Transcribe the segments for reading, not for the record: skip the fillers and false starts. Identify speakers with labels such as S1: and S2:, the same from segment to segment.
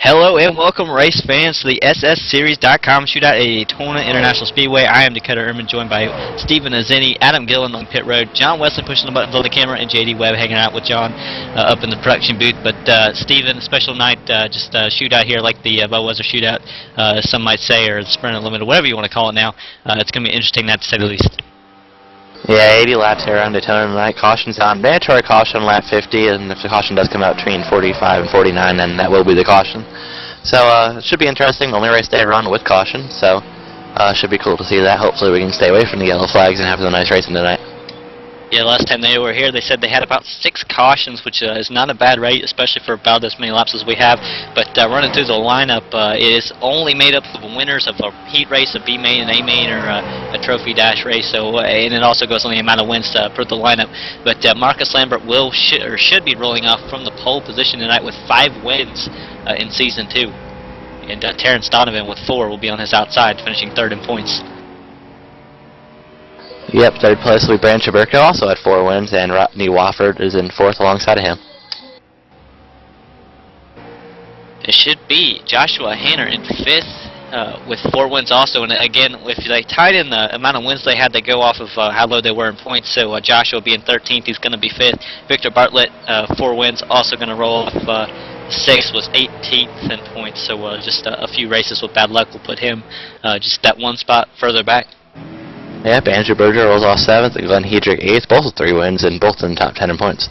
S1: Hello and welcome, race fans, to the SSSeries.com Shootout at Daytona International Speedway. I am Dakota Ehrman, joined by Stephen Azzini, Adam Gillen on pit road, John Wesley pushing the buttons on the camera, and JD Webb hanging out with John up in the production booth. But Stephen, a special night, just shootout here, like the Bellwether Shootout, some might say, or the Sprint Unlimited, whatever you want to call it now. It's going to be an interesting night, to say the least.
S2: Yeah, 80 laps here around Daytona tonight. Caution's on. Mandatory caution on lap 50, and if the caution does come out between 45 and 49, then that will be the caution. So it should be interesting. The only race day run with caution, so should be cool to see that. Hopefully we can stay away from the yellow flags and have a nice racing tonight.
S1: Yeah, last time they were here, they said they had about 6 cautions, which is not a bad rate, especially for about as many laps as we have. But running through the lineup, it is only made up of winners of a heat race, a B main, an A main, or a trophy dash race. So, and it also goes on the amount of wins per the lineup. But Marcus Lambert should be rolling off from the pole position tonight with 5 wins in Season 2. And Terrence Donovan with 4 will be on his outside, finishing 3rd in points.
S2: Yep, 3rd place will be Brand Chaburko, also had 4 wins, and Rodney Wofford is in 4th alongside of him.
S1: It should be Joshua Hanner in 5th with 4 wins also. And again, if they tied in the amount of wins they had, they go off of how low they were in points. So Joshua will be in 13th. He's going to be 5th. Victor Bartlett, 4 wins, also going to roll off 6th, was 18th in points. So just a few races with bad luck will put him just that one spot further back.
S2: Yep, Andrew Berger rolls off 7th, and Glenn Hedrick 8th, both with 3 wins, and both in the top 10 in points.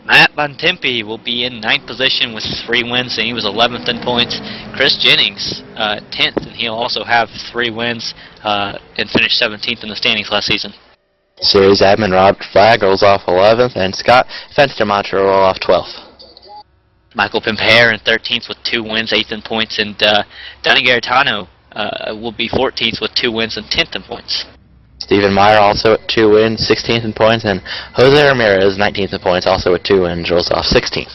S1: Matt Bontempi will be in 9th position with 3 wins, and he was 11th in points. Chris Jennings, 10th, and he'll also have 3 wins and finished 17th in the standings last season.
S2: Series admin Robert Flagg rolls off 11th, and Scott Fenstermacher will roll off 12th.
S1: Michael Pimpere in 13th with 2 wins, 8th in points, and Donny Garitano will be 14th with 2 wins and 10th in points. Stephen
S2: Meyer also at 2 wins, 16th in points, and Jose Ramirez, 19th in points, also with 2 wins, rolls off 16th.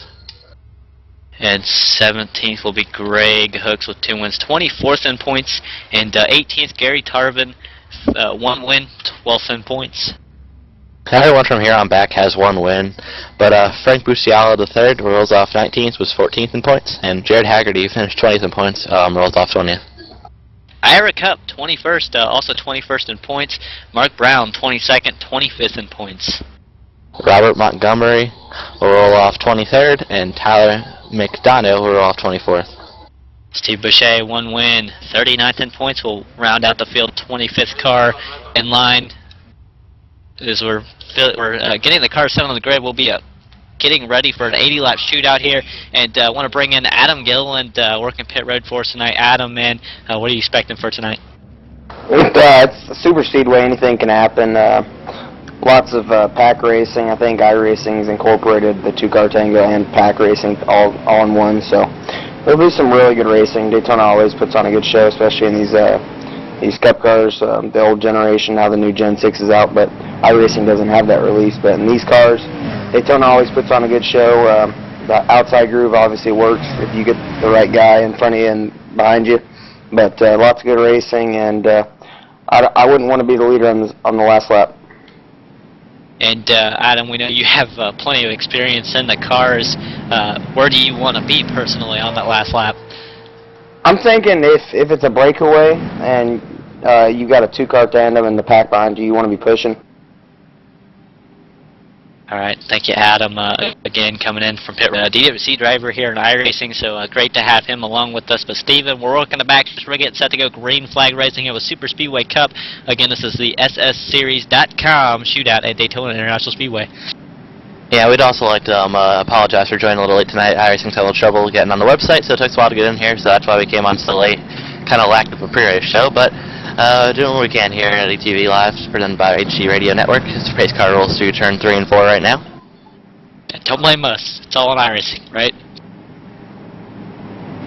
S1: And 17th will be Greg Hooks with 2 wins, 24th in points, and 18th Gary Tarvin, 1 win, 12th in points.
S2: Everyone from here on back has 1 win, but Frank Buciala III rolls off 19th, was 14th in points, and Jared Haggerty finished 20th in points, rolls off 20th.
S1: Ira Cup, 21st, also 21st in points. Mark Brown, 22nd, 25th in points.
S2: Robert Montgomery will roll off 23rd, and Tyler McDonough will roll off 24th.
S1: Steve Boucher, 1 win, 39th in points, will round out the field. 25th car in line. As we're getting the cars set on the grid, we'll be getting ready for an 80-lap shootout here, and I want to bring in Adam Gillen, working pit road for us tonight. Adam, man, what are you expecting for tonight?
S3: It's a super speedway. Anything can happen. Lots of pack racing. I think iRacing's incorporated the 2-car tango and pack racing all in one. So there'll be some really good racing. Daytona always puts on a good show, especially in these Cup cars. The old generation, now the new Gen 6 is out, but iRacing doesn't have that release. But in these cars, Daytona always puts on a good show. The outside groove obviously works if you get the right guy in front of you and behind you. But lots of good racing, and I wouldn't want to be the leader on the last lap.
S1: And Adam, we know you have plenty of experience in the cars. Where do you want to be personally on that last lap?
S3: I'm thinking if it's a breakaway and you got a 2-car tandem and the pack behind you, you want to be pushing.
S1: All right, thank you, Adam. Again, coming in from pit road. DWC driver here in iRacing, so great to have him along with us. But Steven, we're working the back. We're getting set to go green flag racing here with Super Speedway Cup. Again, this is the SSSeries.com shootout at Daytona International Speedway.
S2: Yeah, we'd also like to apologize for joining a little late tonight. iRacing's had a little trouble getting on the website, so it took us a while to get in here, so that's why we came on so late. Kind of lacked of a pre-race show, but doing what we can here at ETV Live, presented by HD Radio Network. This race car rolls through turn 3 and 4 right now.
S1: And don't blame us. It's all on iRacing, right?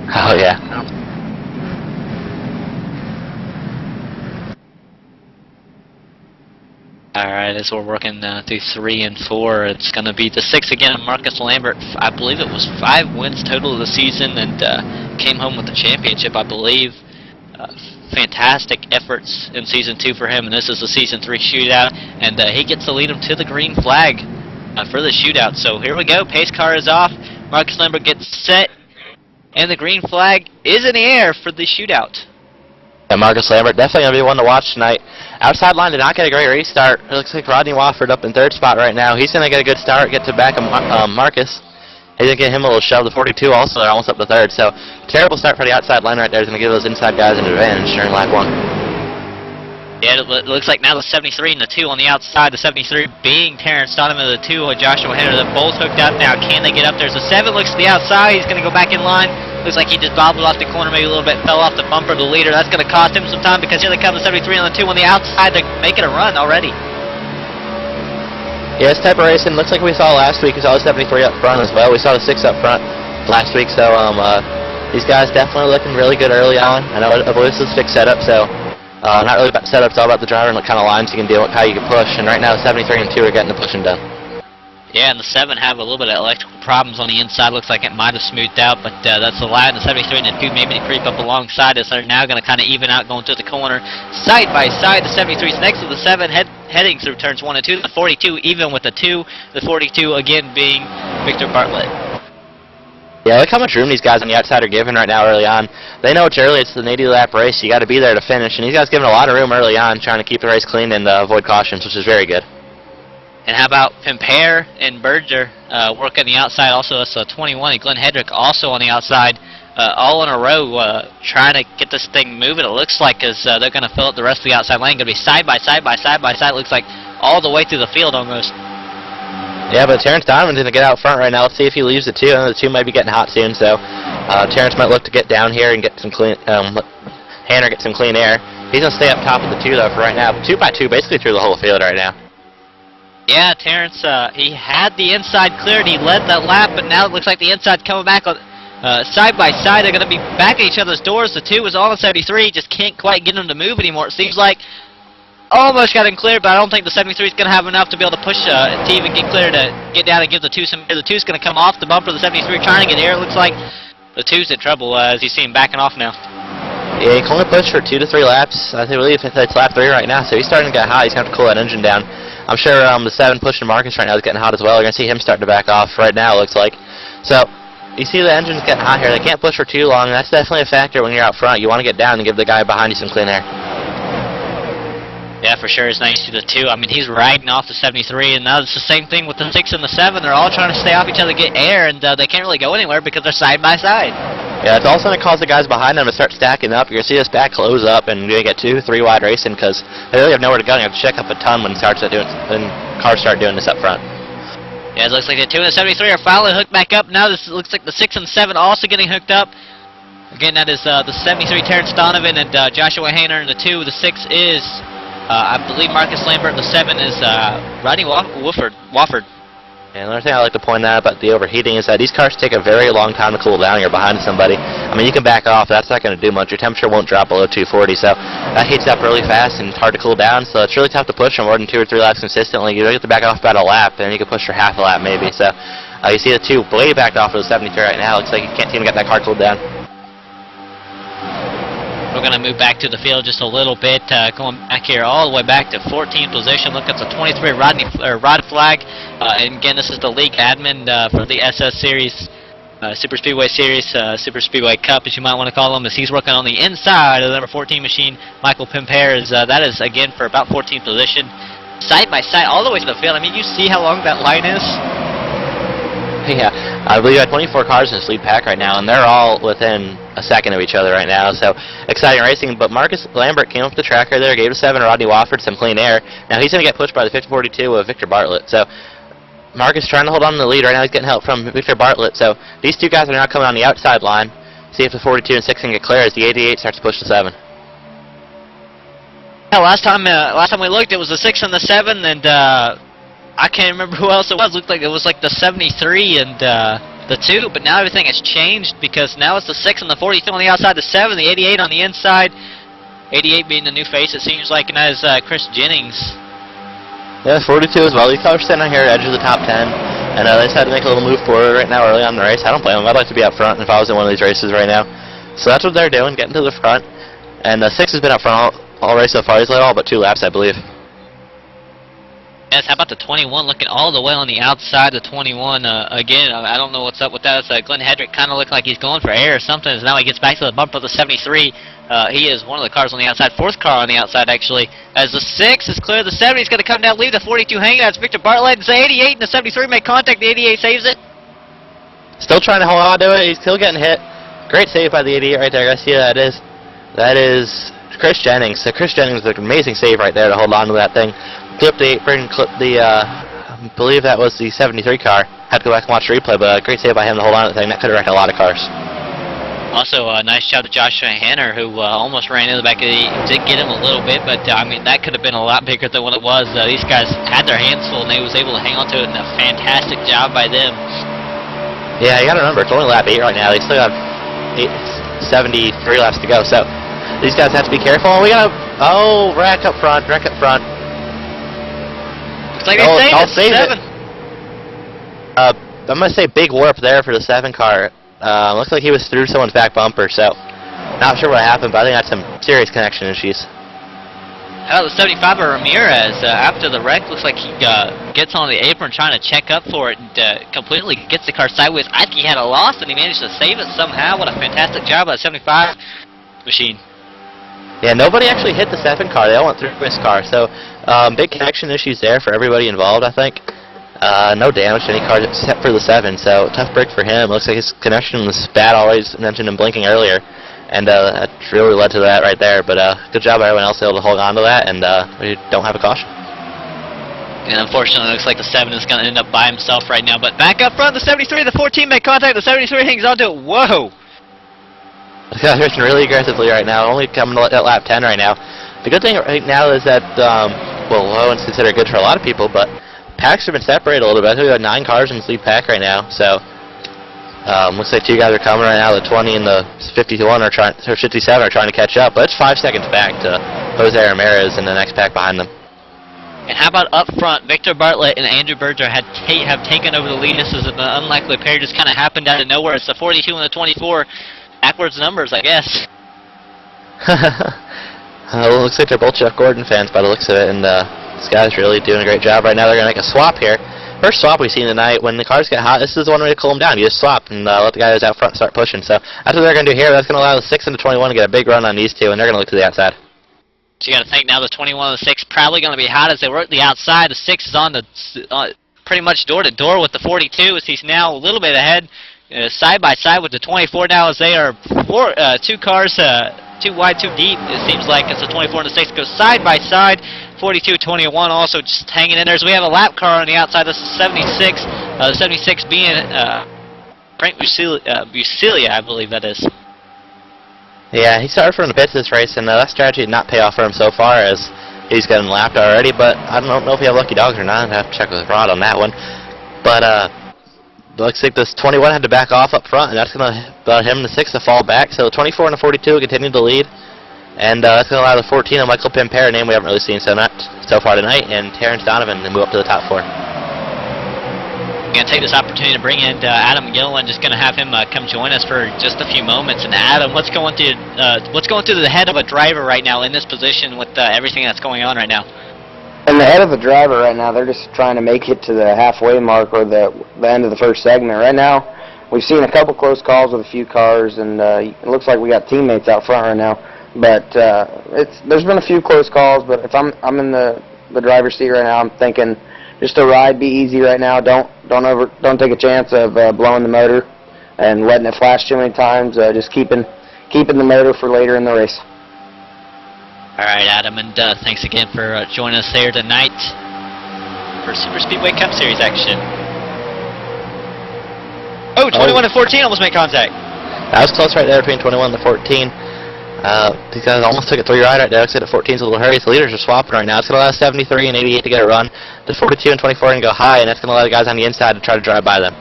S2: Oh, yeah.
S1: Alright, as we're working through 3 and 4, it's going to be the 6 again. Marcus Lambert, I believe it was 5 wins total of the season, and came home with the championship, I believe. Fantastic efforts in Season 2 for him, and this is the Season 3 shootout, and he gets to lead him to the green flag for the shootout. So here we go, pace car is off, Marcus Lambert gets set, And the green flag is in the air for the shootout.
S2: And Marcus Lambert definitely going to be one to watch tonight. Outside line did not get a great restart. It looks like Rodney Wofford up in 3rd spot right now. He's going to get a good start, get to back of Marcus. He's going to get him a little shove. The 42 also, they're almost up to 3rd. So, terrible start for the outside line right there. Is going to give those inside guys an advantage during lap 1.
S1: Yeah, it looks like now the 73 and the 2 on the outside. The 73 being Terrence Donovan, the 2 with Joshua Henner. They're both hooked up now. Can they get up? There's a 7 looks to the outside. He's going to go back in line. Looks like he just bobbled off the corner maybe a little bit, fell off the bumper of the leader. That's going to cost him some time because here they come, the 73 and the 2 on the outside. They're making a run already.
S2: Yeah, this type of racing looks like we saw last week. We saw the 73 up front as well. We saw the 6 up front last week. So these guys definitely looking really good early on. I know I believe this is a fixed setup, so not really about setup. It's all about the driver and what kind of lines you can deal with, how you can push. And right now, 73 and 2 are getting the pushing done.
S1: Yeah, and the 7 have a little bit of electrical problems on the inside. Looks like it might have smoothed out, but that's the line. The 73 and the 2 maybe to creep up alongside us. They're now going to kind of even out going through the corner. Side by side, the 73 is next to the 7, heading through turns 1 and 2. The 42 even with the 2. The 42 again being Victor Bartlett.
S2: Yeah, look how much room these guys on the outside are given right now early on. They know it's early. It's an 80-lap race. You got to be there to finish. And these guys giving a lot of room early on, trying to keep the race clean and avoid cautions, which is very good.
S1: And how about Pimpere and Berger working the outside? Also, that's 21. And Glenn Hedrick also on the outside, all in a row, trying to get this thing moving. It looks like as they're going to fill up the rest of the outside lane. Going to be side by side by side by side. It looks like all the way through the field almost.
S2: Yeah, but Terrence Donovan's going to get out front right now. Let's see if he leaves the 2. I know the 2 might be getting hot soon, so Terrence might look to get down here and get some clean. Hanner get some clean air. He's going to stay up top of the 2 though for right now. 2 by 2 basically through the whole field right now.
S1: Yeah, Terrence, he had the inside cleared. He led that lap, but now it looks like the inside's coming back on side by side. They're going to be back at each other's doors. The 2 is all in 73. Just can't quite get him to move anymore. It seems like almost got him cleared, but I don't think the 73 is going to have enough to be able to push to even get clear to get down and give the 2 some air. The 2 is going to come off the bumper of the 73 trying to get air. It looks like the 2's in trouble as you see him backing off now.
S2: Yeah, he can only push for 2 to 3 laps. I believe it's lap 3 right now, so he's starting to get hot. He's going to have to cool that engine down. I'm sure the 7 pushing Marcus right now is getting hot as well. You're going to see him starting to back off right now, it looks like. So, you see the engine's getting hot here. They can't push for too long, and that's definitely a factor when you're out front. You want to get down and give the guy behind you some clean air.
S1: Yeah, for sure. It's nice to the 2. I mean, he's riding off the 73, and now it's the same thing with the 6 and the 7. They're all trying to stay off each other, get air, and they can't really go anywhere because they're side by side.
S2: Yeah, it's also going to cause the guys behind them to start stacking up. You're going to see this back close up, and you're going to get 2, 3 wide racing because they really have nowhere to go. You have to check up a ton when cars start doing this up front.
S1: Yeah, it looks like the 2 and the 73 are finally hooked back up. Now this looks like the 6 and 7 also getting hooked up. Again, that is the 73 Terrence Donovan and Joshua Hayner, and the 2, the 6 is I believe Marcus Lambert, the 7 is Rodney Wofford.
S2: And another thing I like to point out about the overheating is that these cars take a very long time to cool down. You're behind somebody. I mean, you can back off. That's not going to do much. Your temperature won't drop below 240, so that heats up really fast and it's hard to cool down. So it's really tough to push for more than 2 or 3 laps consistently. You get to back off about a lap, and you can push for half a lap maybe. So you see the 2 way backed off of the 73 right now. Looks like you can't even get that car cooled down.
S1: We're going to move back to the field just a little bit, going back here all the way back to 14th position. Look at the 23 Rod Flag. And again, this is the league admin for the SS Series, Super Speedway Series, Super Speedway Cup, as you might want to call him, as he's working on the inside of the number 14 machine. Michael Pimpere is, that is, again, for about 14th position. Side by side, all the way to the field. I mean, you see how long that line is?
S2: Yeah, I believe you have 24 cars in this lead pack right now, and they're all within a second of each other right now, so exciting racing. But Marcus Lambert came up the track right there, gave the 7 Rodney Wofford some clean air. Now he's going to get pushed by the 5042 of Victor Bartlett. So Marcus trying to hold on to the lead right now. He's getting help from Victor Bartlett. So these 2 guys are now coming on the outside line. See if the 42 and 6 can get clear as the 88 starts to push the 7.
S1: Yeah, last time we looked, it was the 6 and the 7, and I can't remember who else it was. It looked like it was like the 73 and the 2, but now everything has changed because now it's the 6 and the 42 on the outside, the 7, the 88 on the inside. 88 being the new face, it seems like, and that is Chris Jennings.
S2: Yeah, 42 as well. These cars sitting out here edge of the top 10, and they just had to make a little move forward right now early on in the race. I don't blame them. I'd like to be up front if I was in one of these races right now. So that's what they're doing, getting to the front. And the 6 has been up front all race so far. He's led all but 2 laps, I believe.
S1: Yes, how about the 21 looking all the way on the outside of the 21? Again, I don't know what's up with that. It's, Glenn Hedrick kind of looked like he's going for air or something. Now he gets back to the bump of the 73. He is one of the cars on the outside, fourth car on the outside actually. As the 6 is clear, the 70 is going to come down, leave the 42 hanging. That's Victor Bartlett. It's the 88 and the 73 make contact. The 88 saves it.
S2: Still trying to hold on to it. He's still getting hit. Great save by the 88 right there. I see that is. That is Chris Jennings. So Chris Jennings with an amazing save right there to hold on to that thing. Clipped the apron, clipped the, I believe that was the 73 car. Had to go back and watch the replay, but a great save by him to hold on to the thing. That could have wrecked a lot of cars.
S1: Also, a nice job to Joshua Hanner, who almost ran into the back of the... Did get him a little bit, but, I mean, that could have been a lot bigger than what it was. These guys had their hands full, and they was able to hang on to it, and a fantastic job by them.
S2: Yeah, you gotta remember, it's only lap 8 right now. They still have 73 laps to go, so these guys have to be careful. We gotta... Oh, wreck up front, wreck up front.
S1: Looks like they saved it. 7.
S2: I'm going to say big warp there for the 7 car. Looks like he was through someone's back bumper, so not sure what happened, but I think that's some serious connection issues.
S1: How about the 75 of Ramirez? After the wreck, looks like he gets on the apron trying to check up for it and completely gets the car sideways. I think he had a loss and he managed to save it somehow. What a fantastic job by the 75 machine.
S2: Yeah, nobody actually hit the 7 car. They all went through this car, so big connection issues there for everybody involved, I think. No damage to any car except for the 7, so tough break for him. Looks like his connection was bad, always mentioned him blinking earlier, and that really led to that right there. But good job by everyone else able to hold on to that, and we don't have a caution.
S1: And unfortunately, it looks like the 7 is going to end up by himself right now. But back up front, the 73, the 14 make contact, the 73 hangs on to it. Whoa!
S2: Yeah, they're really aggressively right now, only coming to lap 10 right now. The good thing right now is that, well, low is considered good for a lot of people, but packs have been separated a little bit. I think we got 9 cars in this lead pack right now, so looks like 2 guys are coming right now. The 20 and the 51 are trying, or 57 are trying to catch up, but it's 5 seconds back to Jose Ramirez in the next pack behind them.
S1: And how about up front, Victor Bartlett and Andrew Berger have taken over the lead. This is an unlikely pair, just kind of happened out of nowhere. It's the 42 and the 24. Backwards numbers, I guess.
S2: Well, it looks like they're both Jeff Gordon fans by the looks of it, and this guy's really doing a great job right now. They're going to make a swap here. First swap we've seen tonight. When the cars get hot, this is the one way to cool them down. You just swap and let the guys out front start pushing. So that's what they're going to do here. That's going to allow the 6 and the 21 to get a big run on these two, and they're going to look to the outside.
S1: So you got to think now the 21 and the 6 probably going to be hot as they work the outside. The 6 is on the pretty much door to door with the 42 as he's now a little bit ahead. Side by side with the 24 now as they are 2 cars, 2 wide, 2 deep, it seems like, as the 24 and the 6 go side by side. 42, 21 also just hanging in there. So we have a lap car on the outside. This is 76. The 76 being Frank Bucilia, I believe that is.
S2: Yeah, he started from the pits this race, and that strategy did not pay off for him so far as he's getting lapped already, but I don't know if we have lucky dogs or not. I'd have to check with Rod on that one. But, looks like this 21 had to back off up front, and that's going to allow him and the 6 to fall back. So the 24 and the 42 continue to lead, and that's going to allow the 14 and Michael Pimpera, a name we haven't really seen so far tonight, and Terrence Donovan to move up to the top 4.
S1: I'm going to take this opportunity to bring in Adam Gilliland. Just going to have him come join us for just a few moments. And Adam, what's going through the head of a driver right now in this position with everything that's going on right now?
S3: In the head of the driver right now, they're just trying to make it to the halfway mark or the end of the first segment. Right now, we've seen a couple close calls with a few cars, and it looks like we got teammates out front right now. But there's been a few close calls. But if I'm in the driver's seat right now, I'm thinking just to ride, be easy right now. Don't take a chance of blowing the motor and letting it flash too many times. Just keeping the motor for later in the race.
S1: All right, Adam, and thanks again for joining us there tonight for Super Speedway Cup Series action. Oh, 21 and 14 almost made contact.
S2: That was close right there between 21 and the 14. These guys almost took a 3-ride right there. Looks like the 14's a little hurry. The leaders are swapping right now. It's going to allow 73 and 88 to get a run. The 42 and 24 are going to go high, and that's going to allow the guys on the inside to try to drive by them.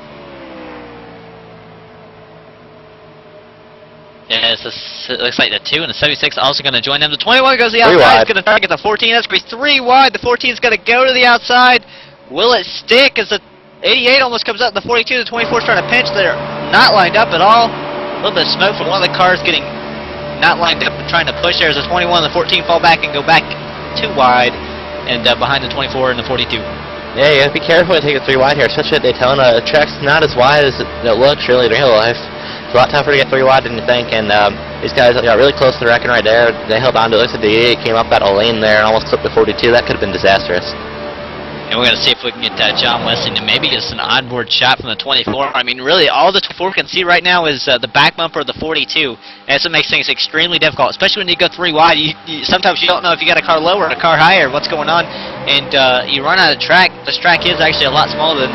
S1: Yeah, it looks like the 2 and the 76 also going to join them. The 21 goes to the outside. It's going to target the 14. That's going to be 3 wide. The 14 is going to go to the outside. Will it stick as the 88 almost comes up? The 42 and the 24 is trying to pinch. They're not lined up at all. A little bit of smoke from one of the cars getting not lined up and trying to push there as the 21 and the 14 fall back and go back 2 wide. and behind the 24 and the 42.
S2: Yeah, you gotta be careful to take it 3 wide here, especially at Daytona. The track's not as wide as it looks really in real life. It's a lot tougher to get 3 wide than you think, and these guys got really close to the wrecking right there. They held on to it. Looks like the 88 came up out of lane there and almost clipped the 42. That could have been disastrous.
S1: And we're going to see if we can get John Wesley to maybe get us an onboard shot from the 24. I mean, really, all the 24 can see right now is the back bumper of the 42. And that's what makes things extremely difficult, especially when you go 3 wide. Sometimes you don't know if you got a car lower or a car higher, what's going on. And you run out of track. This track is actually a lot smaller than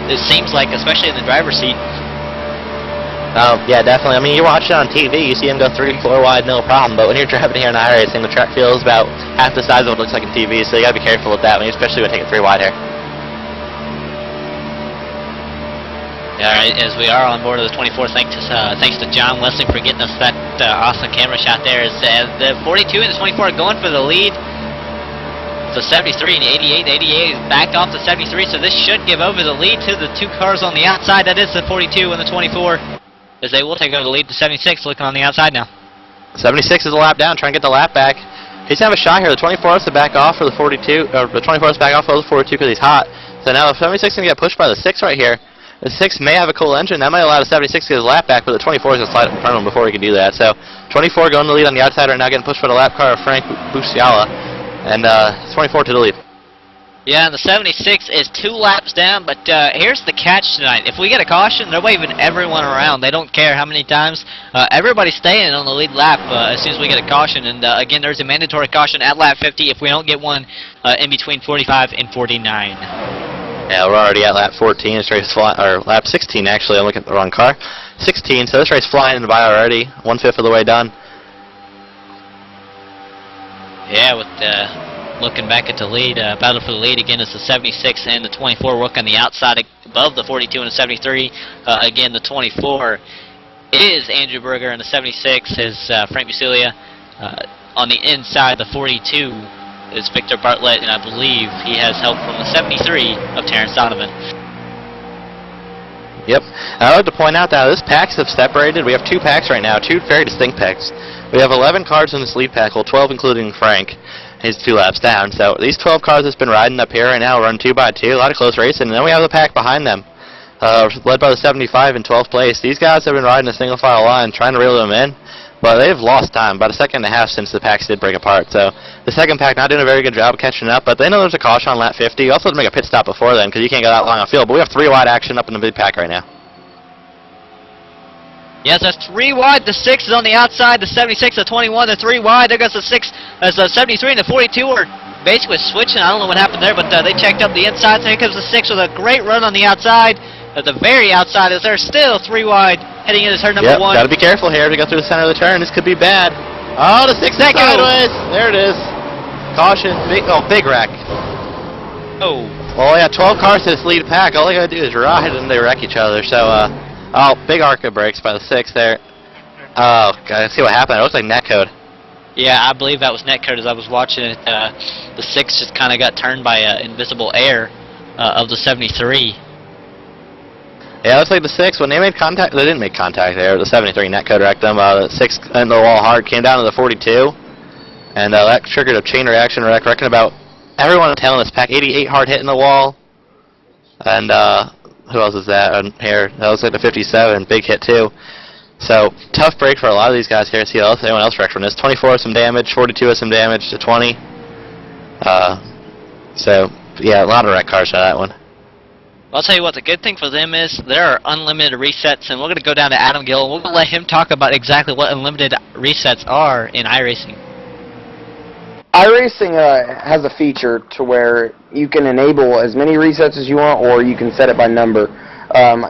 S1: it seems like, especially in the driver's seat.
S2: Yeah, definitely. I mean, you watch it on TV, you see him go 3, 4 wide, no problem. But when you're driving here in iRacing, the track feels about half the size of what it looks like in TV, so you gotta be careful with that, especially when taking 3 wide here.
S1: All right, as we are on board of the 24, thanks to John Wesley for getting us that awesome camera shot there. As the 42 and the 24 are going for the lead. The 73 and the 88. The 88 is backed off the 73, so this should give over the lead to the 2 cars on the outside. That is the 42 and the 24. As they will take over the lead to 76, looking on the outside now.
S2: 76 is a lap down, trying to get the lap back. He's going to have a shot here. The 24 has to back off for the 42, or the 24 has to back off for the 42 because he's hot. So now the 76 is going to get pushed by the 6 right here. The 6 may have a cool engine. That might allow the 76 to get his lap back, but the 24 is going to slide up in front of him before he can do that. So 24 going to the lead on the outside right now, getting pushed by the lap car of Frank Busciala. And 24 to the lead.
S1: Yeah, the 76 is 2 laps down, but here's the catch tonight. If we get a caution, they're waving everyone around. They don't care how many times. Everybody's staying on the lead lap as soon as we get a caution. And again, there's a mandatory caution at lap 50 if we don't get one in between 45 and 49.
S2: Yeah, we're already at lap 14. This race or lap 16 actually. I'm looking at the wrong car. 16. So this race flying by already. 1/5 of the way done.
S1: Yeah, with looking back at the lead, battle for the lead again is the 76 and the 24 work on the outside above the 42 and the 73. Again, the 24 is Andrew Berger and the 76 is Frank Musilia. On the inside, the 42 is Victor Bartlett, and I believe he has help from the 73 of Terrence Donovan.
S2: Yep. I would like to point out that this packs have separated. We have 2 packs right now, 2 very distinct packs. We have 11 cars in this lead pack, well 12 including Frank. He's 2 laps down. So these 12 cars that's been riding up here right now run 2 by 2, a lot of close racing. And then we have the pack behind them, led by the 75 in 12th place. These guys have been riding a single file line, trying to reel them in, but they've lost time, about a second and a half since the packs did break apart. So the second pack not doing a very good job of catching up, but they know there's a caution on lap 50. You also have to make a pit stop before then because you can't go that long on field. But we have 3 wide action up in the mid pack right now.
S1: Yes, that's 3 wide. The 6 is on the outside. The 76, the 21, the 3 wide. There goes the 6, as the 73 and the 42 are basically switching. I don't know what happened there, but they checked up the inside. So here comes the 6 with a great run on the outside. At the very outside, as they're still 3 wide, heading into turn number 1.
S2: Got to be careful here to go through the center of the turn. This could be bad. Oh, the 6 is sideways. There it is. Caution. Big wreck.
S1: Oh.
S2: Well, yeah, 12 cars to this lead pack. All they got to do is ride and they wreck each other. So, big ARCA brakes by the 6 there. Oh, God, see what happened. It looks like netcode.
S1: Yeah, I believe that was netcode as I was watching it. The 6 just kind of got turned by invisible air of the 73.
S2: Yeah, it looks like the 6, when they made contact, they didn't make contact there. The 73 netcode wrecked them. The 6 in the wall hard, came down to the 42. And that triggered a chain reaction wreck, wrecking about everyone in this pack. 88 hard hit in the wall. And, who else is that here? That looks like the 57, big hit too. So, tough break for a lot of these guys here. See anyone else wrecked from this. 24 has some damage, 42 has some damage to 20. So, yeah, a lot of wreck cars for that one.
S1: I'll tell you what, the good thing for them is there are unlimited resets, and we're going to go down to Adam Gill, and we're going to let him talk about exactly what unlimited resets are in iRacing.
S3: iRacing has a feature to where you can enable as many resets as you want, or you can set it by number.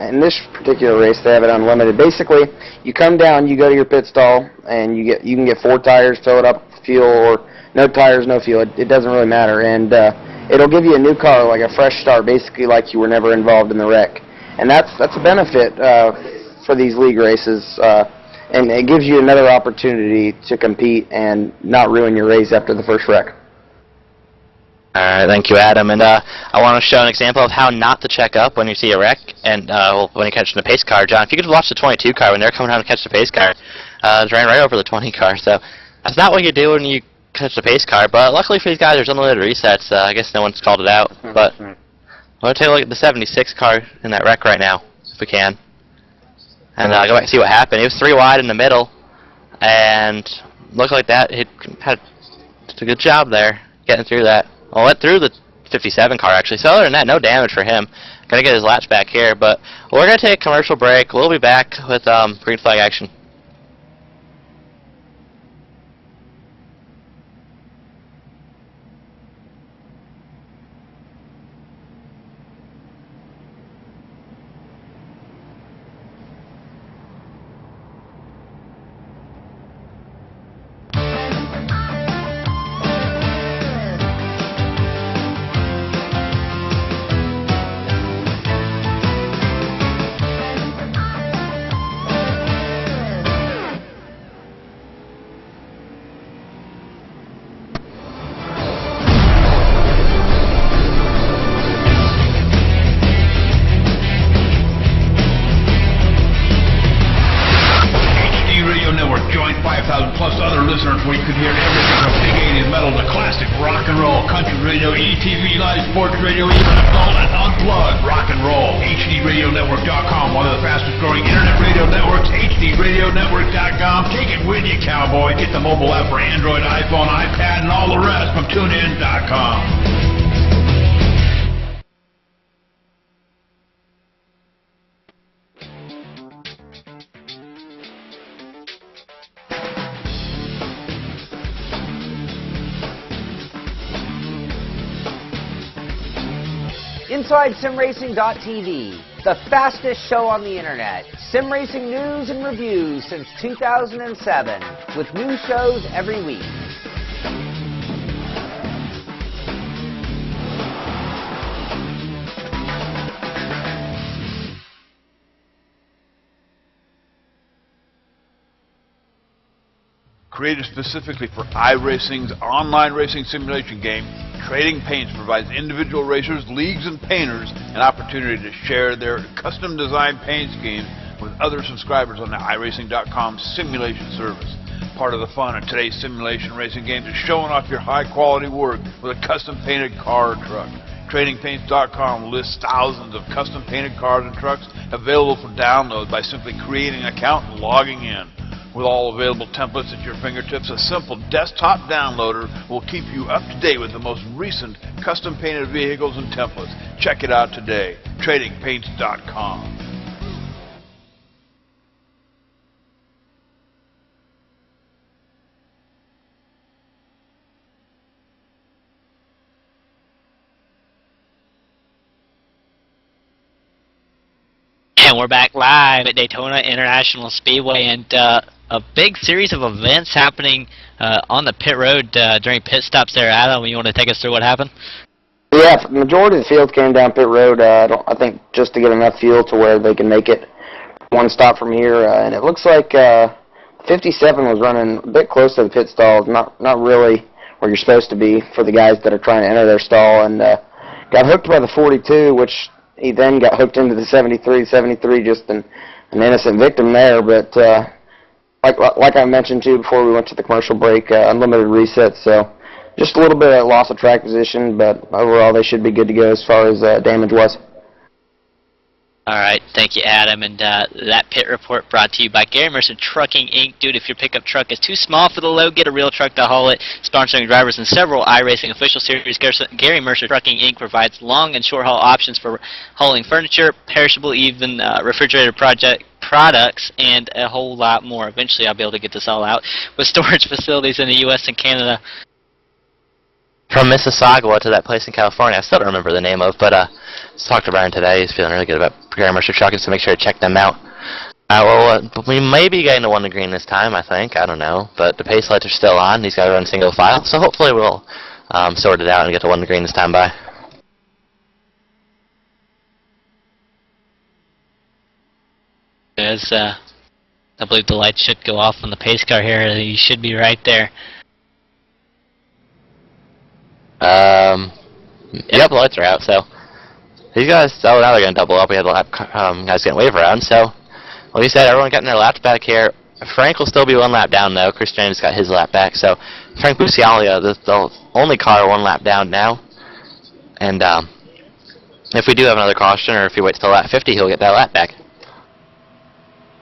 S3: In this particular race, they have it unlimited. Basically, you come down, you go to your pit stall, and you can get 4 tires, fill it up with fuel, or no tires, no fuel. It doesn't really matter, and it'll give you a new car, like a fresh start, basically like you were never involved in the wreck. And that's a benefit for these league races. And it gives you another opportunity to compete and not ruin your race after the first wreck.
S2: Alright, thank you, Adam. And I want to show an example of how not to check up when you see a wreck and when you're catching a pace car. John, if you could watch the 22 car when they're coming down to catch the pace car, it's ran right over the 20 car. So that's not what you do when you catch the pace car. But luckily for these guys, there's unlimited resets. I guess no one's called it out. But we'll take a look at the 76 car in that wreck right now, if we can. And go back and see what happened. It was 3 wide in the middle, and looked like that. He had a good job there getting through that. Well, went through the 57 car actually. So other than that, no damage for him. Gonna get his laps back here, but we're gonna take a commercial break. We'll be back with green flag action.
S4: Plus other listeners where you can hear everything from big 80s metal to classic rock and roll, country radio, ETV, live sports radio, even adult and unplugged rock and roll. HDRadioNetwork.com, one of the fastest growing internet radio networks, HDRadioNetwork.com. Take it with you, cowboy. Get the mobile app for Android, iPhone, iPad, and all the rest from TuneIn.com.
S5: InsideSimRacing.tv, the fastest show on the internet. Sim racing news and reviews since 2007, with new shows every week.
S4: Created specifically for iRacing's online racing simulation game, Trading Paints provides individual racers, leagues, and painters an opportunity to share their custom-designed paint schemes with other subscribers on the iRacing.com simulation service. Part of the fun of today's simulation racing games is showing off your high-quality work with a custom-painted car or truck. TradingPaints.com lists thousands of custom-painted cars and trucks available for download by simply creating an account and logging in. With all available templates at your fingertips, a simple desktop downloader will keep you up to date with the most recent custom-painted vehicles and templates. Check it out today. TradingPaints.com.
S1: And we're back live at Daytona International Speedway, and a big series of events happening on the pit road during pit stops there. Adam, you want to take us through what happened?
S3: Yeah, the majority of the field came down pit road, I think just to get enough fuel to where they can make it one stop from here. And it looks like 57 was running a bit close to the pit stall, not really where you're supposed to be for the guys that are trying to enter their stall, and got hooked by the 42, which he then got hooked into the 73. 73 just an innocent victim there, but like I mentioned too before we went to the commercial break, unlimited resets, so just a little bit of loss of track position, but overall they should be good to go as far as damage was.
S1: All right, thank you, Adam. And that pit report brought to you by Gary Mercer Trucking, Inc. Dude, if your pickup truck is too small for the load, get a real truck to haul it. Sponsoring drivers in several iRacing official series, Gary Mercer Trucking, Inc. provides long and short haul options for hauling furniture, perishable, even refrigerated products, and a whole lot more. Eventually, I'll be able to get this all out. With storage facilities in the U.S. and Canada.
S2: From Mississauga to that place in California, I still don't remember the name of, but just talked to Brian today. He's feeling really good about Gary Mercer Trucking, so make sure to check them out. We may be getting to 1 to green this time, I think. I don't know, but the pace lights are still on. He's got to run single file, so hopefully we'll sort it out and get to 1 to green this time by.
S1: As I believe the lights should go off on the pace car here. You should be right there.
S2: Yep, the lights are out, so these guys, oh, now they're going to double up. We had the lap guys getting wave around, so like you said, everyone getting their laps back here. Frank will still be 1 lap down, though. Chris James got his lap back. So Frank Bucialia, the only car 1 lap down now. And if we do have another caution, or if he waits till lap 50, he'll get that lap back.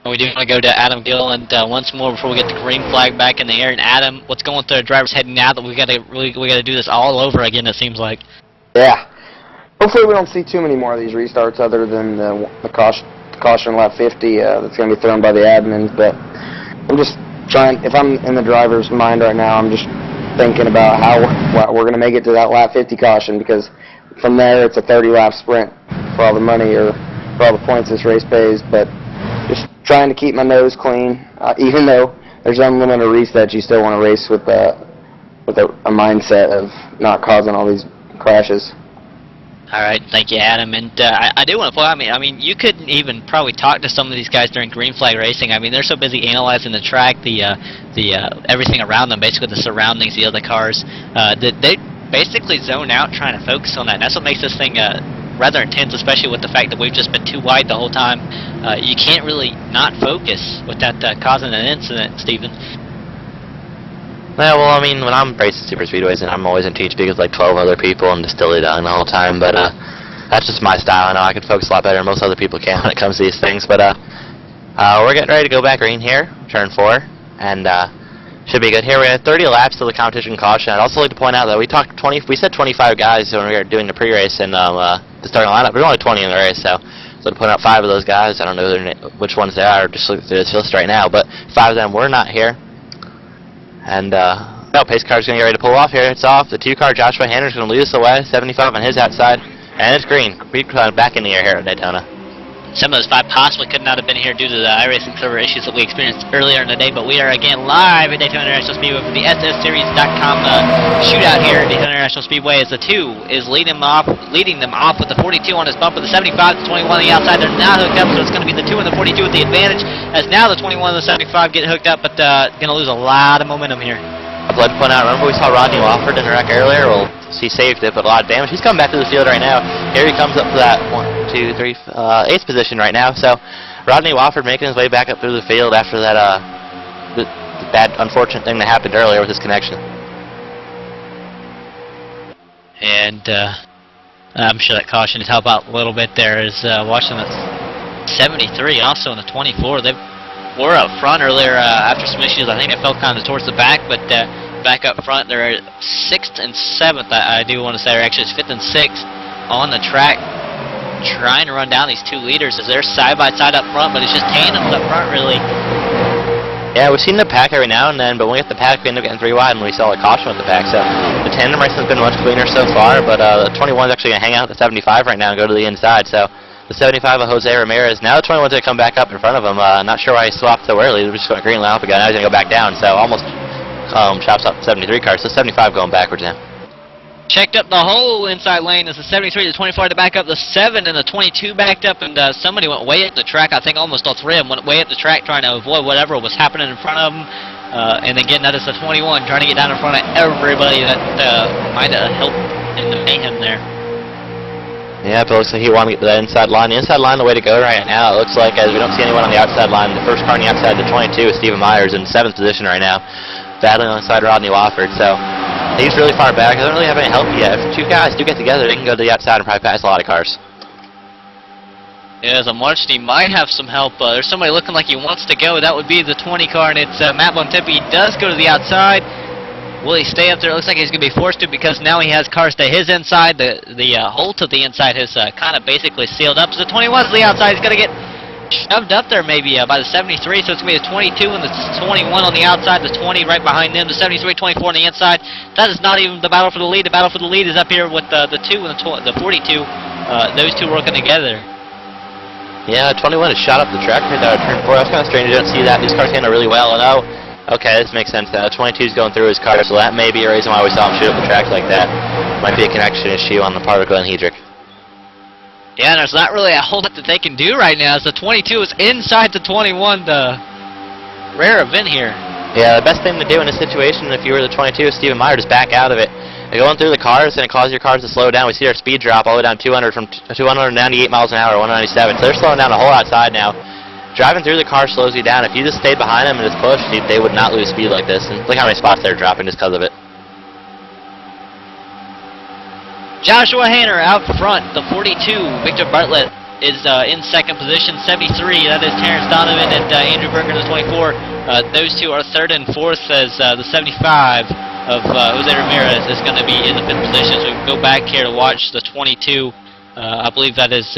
S1: We do want to go to Adam Gill, and once more before we get the green flag back in the air. And Adam, what's going through the driver's head now that we got to do this all over again? It seems like.
S3: Yeah. Hopefully we don't see too many more of these restarts other than the caution lap 50 that's going to be thrown by the admins. But I'm just trying. If I'm in the driver's mind right now, I'm just thinking about how we're going to make it to that lap 50 caution, because from there it's a 30-lap sprint for all the money or for all the points this race pays. But just trying to keep my nose clean, even though there's unlimited resets, you still want to race with a mindset of not causing all these crashes.
S1: All right, thank you, Adam. And I do want to point out, I mean, you couldn't even probably talk to some of these guys during green flag racing. I mean, they're so busy analyzing the track, the everything around them, basically the surroundings, the other cars, that they basically zone out trying to focus on that. And that's what makes this thing rather intense, especially with the fact that we've just been too wide the whole time. You can't really not focus without causing an incident, Stephen.
S2: Yeah, well, I mean, when I'm racing super speedways, and I'm always in teach with like 12 other people and just dilly dallying the whole time, but that's just my style. I know I can focus a lot better than most other people can when it comes to these things. But we're getting ready to go back green here, turn 4, and should be good. Here we have 30 laps to the competition caution. I'd also like to point out that we said 25 guys when we were doing the pre-race and the starting lineup. There's only 20 in the race, so to point out 5 of those guys. I don't know which ones they are. Just looking through this list right now, but 5 of them were not here. And pace car's going to get ready to pull off here. It's off. The 2-car Joshua Hanner's going to lead us away. 75 on his outside, and it's green. We're back in the air here at Daytona.
S1: Some of those 5 possibly could not have been here due to the iRacing server issues that we experienced earlier in the day, but we are again live at Daytona International Speedway for the SSSeries.com shootout here at Daytona International Speedway, as the 2 is leading them off with the 42 on his bumper, the 75, the 21 on the outside. They're now hooked up, so it's going to be the 2 and the 42 with the advantage, as now the 21 and the 75 get hooked up, but going to lose a lot of momentum here.
S2: I'd like to point out, remember we saw Rodney Wofford in the wreck earlier? Well, he saved it, but a lot of damage. He's coming back to the field right now. Here he comes up to that 8th position right now. So Rodney Wofford making his way back up through the field after that the bad, unfortunate thing that happened earlier with his connection.
S1: And I'm sure that caution to help out a little bit there is watching the 73, also in the 24. They were up front earlier after some issues. I think they fell kind of towards the back, but back up front, they're 6th and 7th, I do want to say, or actually it's 5th and 6th on the track, trying to run down these 2 leaders as they're side-by-side up front, but it's just tandems up front, really.
S2: Yeah, we've seen the pack every now and then, but when we get the pack, we end up getting 3 wide, and we saw a caution with the pack. So the tandem race has been much cleaner so far, but the 21 is actually going to hang out at the 75 right now and go to the inside. So the 75 of Jose Ramirez. Now the 21's going to come back up in front of him. Not sure why he swapped so early. He was just going green line up again. Now he's going to go back down. So almost chops up the 73 car. So 75 going backwards now.
S1: Checked up the whole inside lane as the 73, the 24 to back up, the 7 and the 22 backed up, and somebody went way up the track. I think almost all 3 of them went way up the track trying to avoid whatever was happening in front of them. And again, that is the 21 trying to get down in front of everybody that might have helped in the mayhem there.
S2: Yeah, but it looks like he wanted to get to that inside line. The inside line, the way to go right now. It looks like, as we don't see anyone on the outside line, the first car on the outside, the 22, is Stephen Myers in 7th position right now, battling alongside Rodney Wofford. So he's really far back. He doesn't really have any help yet. If 2 guys do get together, they can go to the outside and probably pass a lot of cars.
S1: Yeah, as I'm watching, he might have some help. There's somebody looking like he wants to go. That would be the 20 car, and it's Matt Bontempi. He does go to the outside. Will he stay up there? It looks like he's going to be forced to, because now he has cars to his inside. The hole to the inside has kind of basically sealed up. So the 21's to the outside. He's going to get shoved up there maybe by the 73. So it's going to be the 22 and the 21 on the outside, the 20 right behind them, the 73, 24 on the inside. That is not even the battle for the lead. The battle for the lead is up here with the 2 and the 42. Those 2 working together.
S2: Yeah, 21 has shot up the track right there at turn 4. That's kind of strange. You don't see that. These cars handle really well. And okay, this makes sense now. 22's going through his car, so that may be a reason why we saw him shoot up the track like that. Might be a connection issue on the part of Glenn Hedrick.
S1: Yeah, there's not really a whole lot that they can do right now, as the 22 is inside the 21, the rare event here.
S2: Yeah, the best thing to do in this situation, if you were the 22, is Stephen Meyer, just back out of it. Going through the cars, and it causes your cars to slow down. We see our speed drop all the way down 200 from 298 miles an hour to 197. So they're slowing down the whole outside now. driving through the car slows you down. If you just stayed behind them and just pushed, they would not lose speed like this. And look how many spots they're dropping just because of it.
S1: Joshua Hanner out front, the 42. Victor Bartlett is in second position, 73. That is Terrence Donovan and Andrew Berger, the 24. Those two are third and fourth as the 75 of Jose Ramirez is going to be in the fifth position. So we can go back here to watch the 22. I believe that is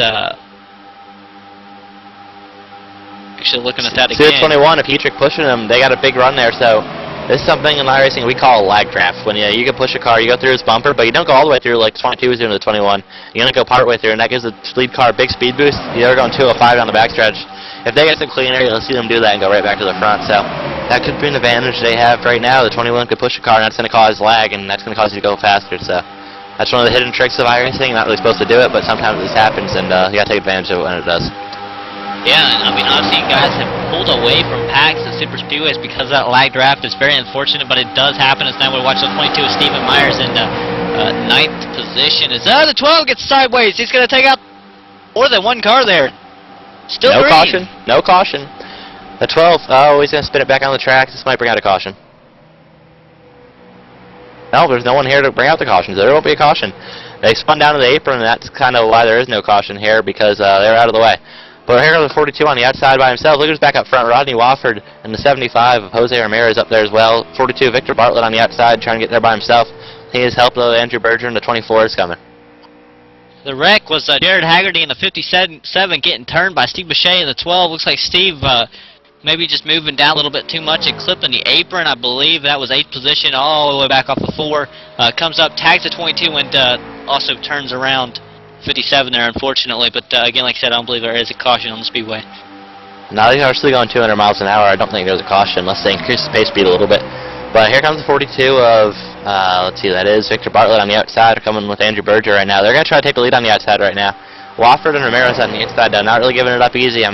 S1: actually looking at that
S2: See
S1: again.
S2: the 21, if Heatrick pushing them, they got a big run there. So this is something in iRacing we call a lag draft. When you can push a car, you go through its bumper, but you don't go all the way through like 22 is doing to the 21. You're going to go part way through, and that gives the lead car a big speed boost. They're going 205 down the backstretch. If they get some clean air, you'll see them do that and go right back to the front. So that could be an advantage they have right now. The 21 could push a car, and that's going to cause lag, and that's going to cause you to go faster. So that's one of the hidden tricks of iRacing. Not really supposed to do it, but sometimes this happens, and you got to take advantage of it when it does.
S1: Yeah, and I mean, obviously you guys have pulled away from packs at Super Speedways because that lag draft is very unfortunate, but it does happen. It's now we're watching the 22 with Stephen Myers in ninth position. The 12 gets sideways. He's going to take out more than one car there. Still
S2: no
S1: green.
S2: Caution. No caution. The 12, oh, he's going to spin it back on the track. This might bring out a caution. No, there's no one here to bring out the cautions. There won't be a caution. They spun down to the apron, and that's kind of why there is no caution here, because they're out of the way. But here goes the 42 on the outside by himself. Look who's back up front. Rodney Wofford and the 75 of Jose Ramirez up there as well. 42, Victor Bartlett on the outside trying to get there by himself. He is helped, though. Andrew Berger in the 24 is coming.
S1: The wreck was Jared Haggerty in the 57 getting turned by Steve Bechet in the 12. Looks like Steve maybe just moving down a little bit too much and clipping the apron. I believe that was 8th position all the way back off the 4. Comes up, tags the 22, and also turns around 57 there, unfortunately. But again, like I said, I don't believe there is a caution on the Speedway.
S2: Now they are still going 200 miles an hour. I don't think there's a caution unless they increase the pace speed a little bit. But here comes the 42 of, let's see, that is Victor Bartlett on the outside, coming with Andrew Berger right now. They're going to try to take the lead on the outside right now. Wofford and Ramirez on the inside, though, not really giving it up easy.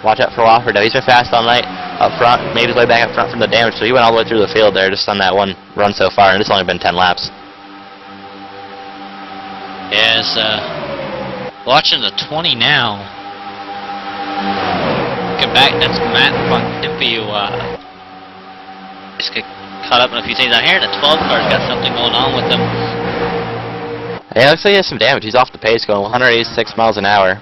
S2: Watch out for Wofford, though. He's been fast all night up front, made his way back up front from the damage, so he went all the way through the field there just on that one run so far, and it's only been 10 laps.
S1: Yes, watching the 20 now. Looking back, that's Matt Pontimpio. Just get caught up in a few things. I'm hearing the 12 car's got something going on with them.
S2: Yeah, looks like he has some damage. He's off the pace, going 186 miles an hour,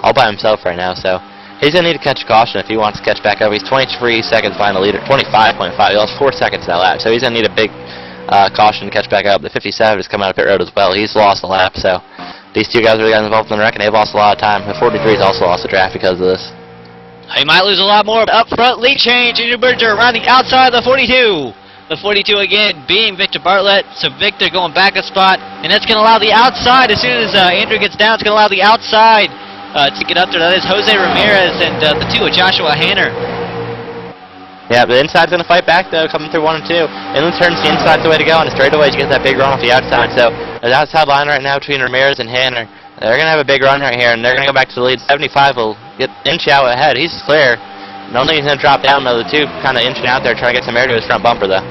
S2: all by himself right now. So he's going to need to catch a caution if he wants to catch back up. He's 23 seconds behind the leader, 25.5. He lost 4 seconds that lap, so he's going to need a big caution to catch back up. The 57 is coming out of pit road as well. He's lost a lap, so these two guys really got involved in the wreck, and they've lost a lot of time. The 43's also lost a draft because of this.
S1: He might lose a lot more. Up front, lead change. Andrew Berger around the outside of the 42. The 42 again being Victor Bartlett. So Victor going back a spot, and that's going to allow the outside. As soon as Andrew gets down, it's going to allow the outside to get up there. That is Jose Ramirez and the 2 of Joshua Hanner.
S2: Yeah, the inside's going to fight back, though, coming through 1 and 2. Inland turns the inside's the way to go, and straightaways you get that big run off the outside. So the outside line right now between Ramirez and Hanner, they're going to have a big run right here, and they're going to go back to the lead. 75 will get inch out ahead. He's clear. I don't think he's going to drop down, though. The 2 kind of inching out there, trying to get some air to his front bumper, though.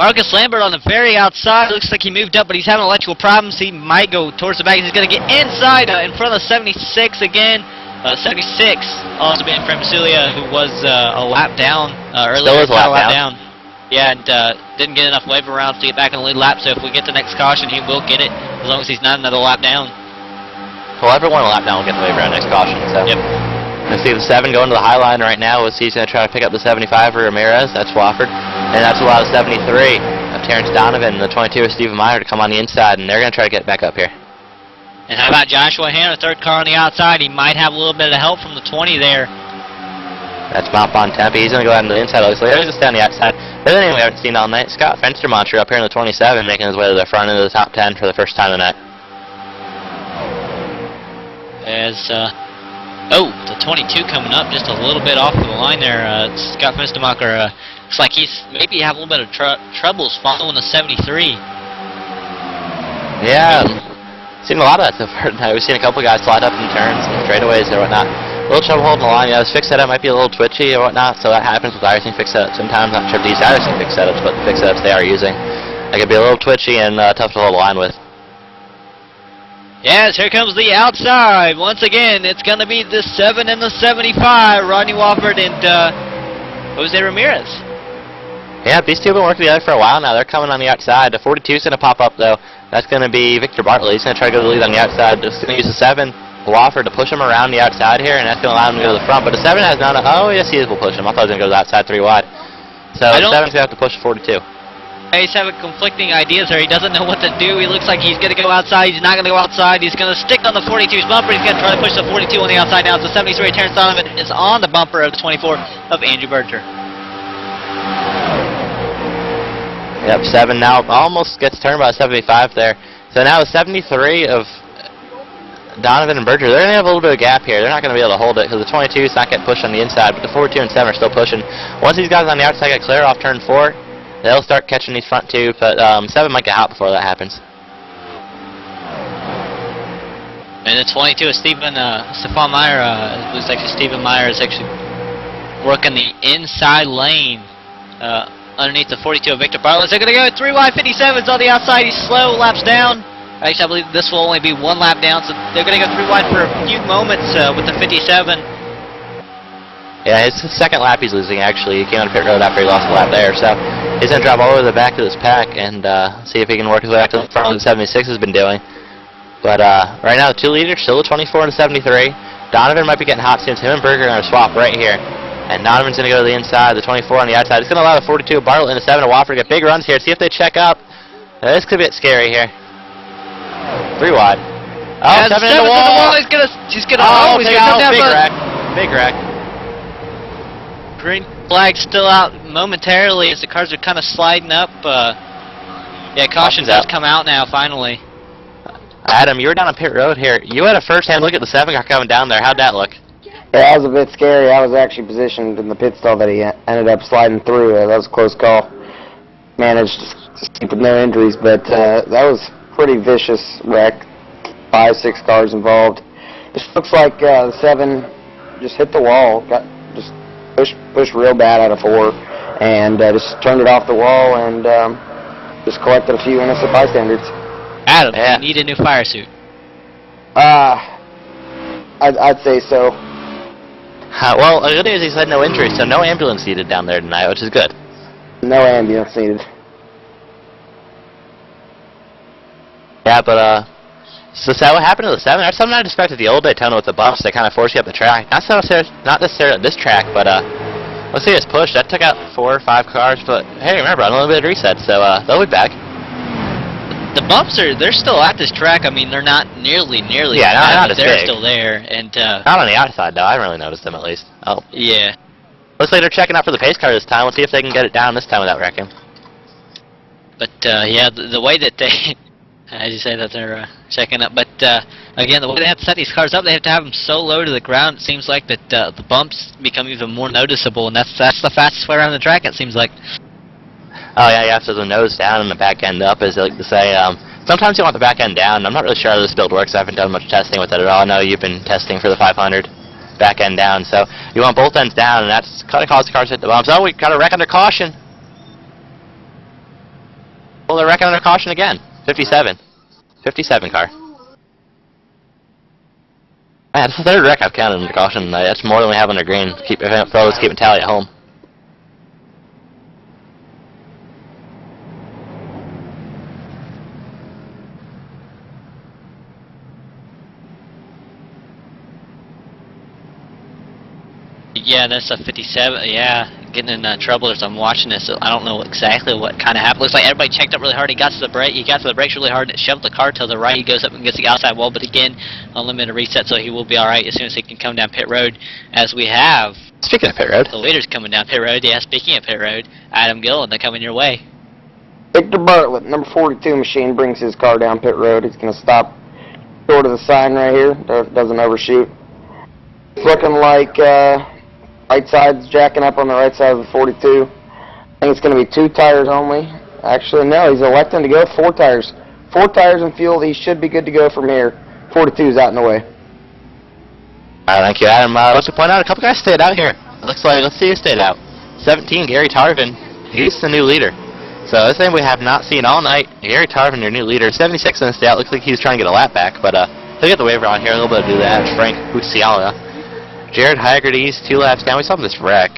S1: Marcus Lambert on the very outside. Looks like he moved up, but he's having electrical problems. He might go towards the back. He's going to get inside in front of the 76 again. 76 also being Fremsilia, who was a lap down earlier.
S2: Still is a lap down.
S1: Yeah, and didn't get enough wave around to get back in the lead lap, so if we get the next caution, he will get it, as long as he's not another lap down.
S2: Well, everyone a lap down will get the wave around next caution, so.
S1: Yep.
S2: Let's see the 7 going to the high line right now. He's going to try to pick up the 75 for Ramirez. That's Wofford. And that's allowed 73 of Terrence Donovan and the 22 of Stephen Meyer to come on the inside, and they're going to try to get back up here.
S1: And how about Joshua Hanna, 3rd car on the outside? He might have a little bit of help from the 20 there.
S2: That's Mount Bontempi. He's going to go out into the inside. Looks like he's just down the outside. The other thing we haven't seen all night, Scott Fenstermonter up here in the 27, making his way to the front end of the top 10 for the first time tonight.
S1: As, the 22 coming up just a little bit off of the line there. Scott Fenstermonter looks like he's maybe having a little bit of troubles following the 73.
S2: Yeah. Seen a lot of that so far tonight. We've seen a couple guys slide up in turns and straightaways or whatnot. A little trouble holding the line. Yeah, this fixed setup might be a little twitchy or whatnot, so that happens with iRacing fixed setups sometimes. Not sure if these iRacing fixed setups, but the fixed setups they are using. They can be a little twitchy and tough to hold the line with.
S1: Yes, here comes the outside. Once again, it's going to be the 7 and the 75, Rodney Wofford and Jose Ramirez.
S2: Yeah, these two have been working together for a while now. They're coming on the outside. The 42 is going to pop up, though. That's going to be Victor Bartlett. He's going to try to go to the lead on the outside. Just going to use the 7, Wofford, to push him around the outside here, and that's going to allow him to go to the front. But the 7 has not. Oh, yes, he will push him. I thought he was going to go to the outside 3 wide. So the 7's going to have to push the 42.
S1: He's having conflicting ideas there. He doesn't know what to do. He looks like he's going to go outside. He's not going to go outside. He's going to stick on the 42's bumper. He's going to try to push the 42 on the outside now. It's the 73. Terrence Donovan is on the bumper of the 24 of Andrew Berger.
S2: Yep, 7 now almost gets turned by 75 there. So now the 73 of Donovan and Berger, they're going to have a little bit of a gap here. They're not going to be able to hold it because the 22 is not getting pushed on the inside, but the 42 and 7 are still pushing. Once these guys on the outside get clear off turn 4, they'll start catching these front 2, but 7 might get hot before that happens.
S1: And the 22 is Stefan Meyer. It looks like Stephen Meyer is actually working the inside lane underneath the 42 of Victor Bartlett. They're going to go 3 wide 57s on the outside. He's slow, laps down. Actually, I believe this will only be 1 lap down, so they're going to go 3 wide for a few moments with the 57.
S2: Yeah, his second lap he's losing, actually. He came on pit road after he lost a lap there, so he's going to drop all over the back of this pack and see if he can work his way back to the front of the 76 has been doing. But right now, the 2 leaders, still the 24 and the 73. Donovan might be getting hot since him and Berger are going to swap right here. And Donovan's going to go to the inside, the 24 on the outside. It's going to allow the 42 of Bartlett and the 7 of Wofford to get big runs here. See if they check up. This could get scary here. 3 wide. Oh,
S1: yeah,
S2: 7 in the wall.
S1: He's going to
S2: Oh,
S1: he's gonna come down.
S2: big wreck. Big wreck.
S1: Green flag still out momentarily as the cars are kind of sliding up. Yeah, caution does come out now, finally.
S2: Adam, you were down on pit road here. You had a first-hand look at the 7 car coming down there. How'd that look?
S3: Yeah, that was a bit scary. I was actually positioned in the pit stall that he ended up sliding through. That was a close call. Managed to keep with no injuries, but that was pretty vicious wreck. 5, 6 cars involved. Just looks like the 7 just hit the wall, got just pushed real bad out of 4, and just turned it off the wall and just collected a few innocent bystanders.
S1: Adam, you need a new fire suit.
S3: I'd say so.
S2: Well, the good news is he had no injuries, so no ambulance needed down there tonight, which is good.
S3: No ambulance needed.
S2: Yeah, but so what happened to the 7? That's something I'd expect at the old Daytona with the bumps. They kind of force you up the track. Not necessarily at this track, but let's see this push. That took out 4 or 5 cars, but hey, remember, on a little bit of reset, so they'll be back.
S1: The bumps they're still at this track. I mean, they're not nearly
S2: yeah, not
S1: but
S2: as
S1: they're
S2: big.
S1: still there. And
S2: Not on the outside, though. I haven't really noticed them, at least. Oh.
S1: Yeah.
S2: Looks like they're checking out for the pace car this time. Let's see if they can get it down this time without wrecking.
S1: But, yeah, the way that they, as you say, that they're checking up. But, again, the way they have to set these cars up, they have to have them so low to the ground, it seems like that the bumps become even more noticeable, and that's the fastest way around the track, it seems like.
S2: Oh, yeah, you have to have the nose down and the back end up, as they like to say. Sometimes you want the back end down. I'm not really sure how this build works. I haven't done much testing with it at all. I know you've been testing for the 500. Back end down. So you want both ends down, and that's kind of caused the cars to hit the bumps. Oh, we got a wreck under caution. Well, they're wrecking under caution again. 57. 57 car. Man, that's the 3rd wreck I've counted under caution. That's more than we have under green. Fellas keeping tally at home.
S1: Yeah, that's a 57. Yeah, getting in trouble as I'm watching this. I don't know exactly what kind of happened. Looks like everybody checked up really hard. He got to the brakes really hard, and it shoved the car to the right. He goes up and gets the outside wall, but again, unlimited reset, so he will be all right as soon as he can come down pit road. As we have.
S2: Speaking of pit road,
S1: the leaders coming down pit road. Yeah, speaking of pit road, Adam Gillen, they're coming your way.
S3: Victor Bartlett, number 42 machine, brings his car down pit road. He's going to stop short of the sign right here. Doesn't overshoot. It's looking like right side's jacking up on the right side of the 42. I think it's going to be 2 tires only. Actually, no, he's electing to go 4 tires. 4 tires and fuel. He should be good to go from here. 42's out and away.
S2: All right, thank you, Adam. Let's point out a couple guys stayed out here. Looks like, let's see who stayed out. 17, Gary Tarvin. He's the new leader. So this thing we have not seen all night. Gary Tarvin, your new leader, 76 in the stout. Looks like he's trying to get a lap back, but he'll get the waiver on here. A little bit to do that. Frank Huciala. Jared Haggerty's 2 laps down. We saw this wreck.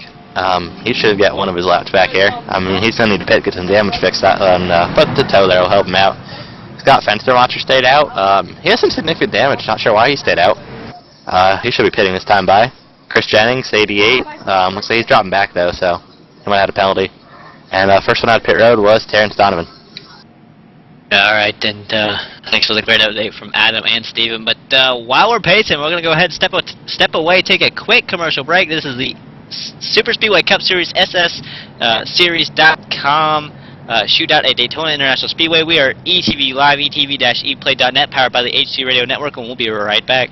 S2: He should get one of his laps back here. I mean, he's going to need to get some damage fixed, and put the tow there will help him out. Scott Fenstermacher stayed out. He has some significant damage. Not sure why he stayed out. He should be pitting this time by. Chris Jennings, 88. Looks like he's dropping back, though, so he might have had a penalty. And first one out of pit road was Terrence Donovan.
S1: All right, and thanks for the great update from Adam and Steven. But while we're pacing, we're going to go ahead and step away, take a quick commercial break. This is the Super Speedway Cup Series SS Series.com Shootout at Daytona International Speedway. We are ETV Live, ETV-eplay.net, powered by the HC Radio Network, and we'll be right back.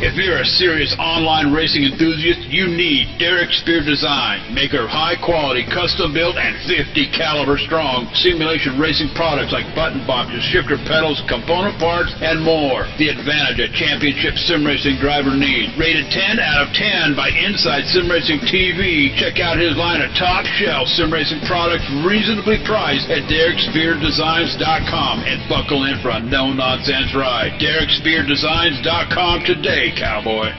S6: If you're a serious online racing enthusiast, you need Derek Spear Design, maker of high-quality, custom-built, and 50 caliber strong simulation racing products like button boxes, shifter pedals, component parts, and more. The advantage a championship sim racing driver needs. Rated 10 out of 10 by Inside Sim Racing TV. Check out his line of top-shelf sim racing products, reasonably priced at DerekSpearDesigns.com, and buckle in for a no-nonsense ride. DerekSpearDesigns.com today, cowboy.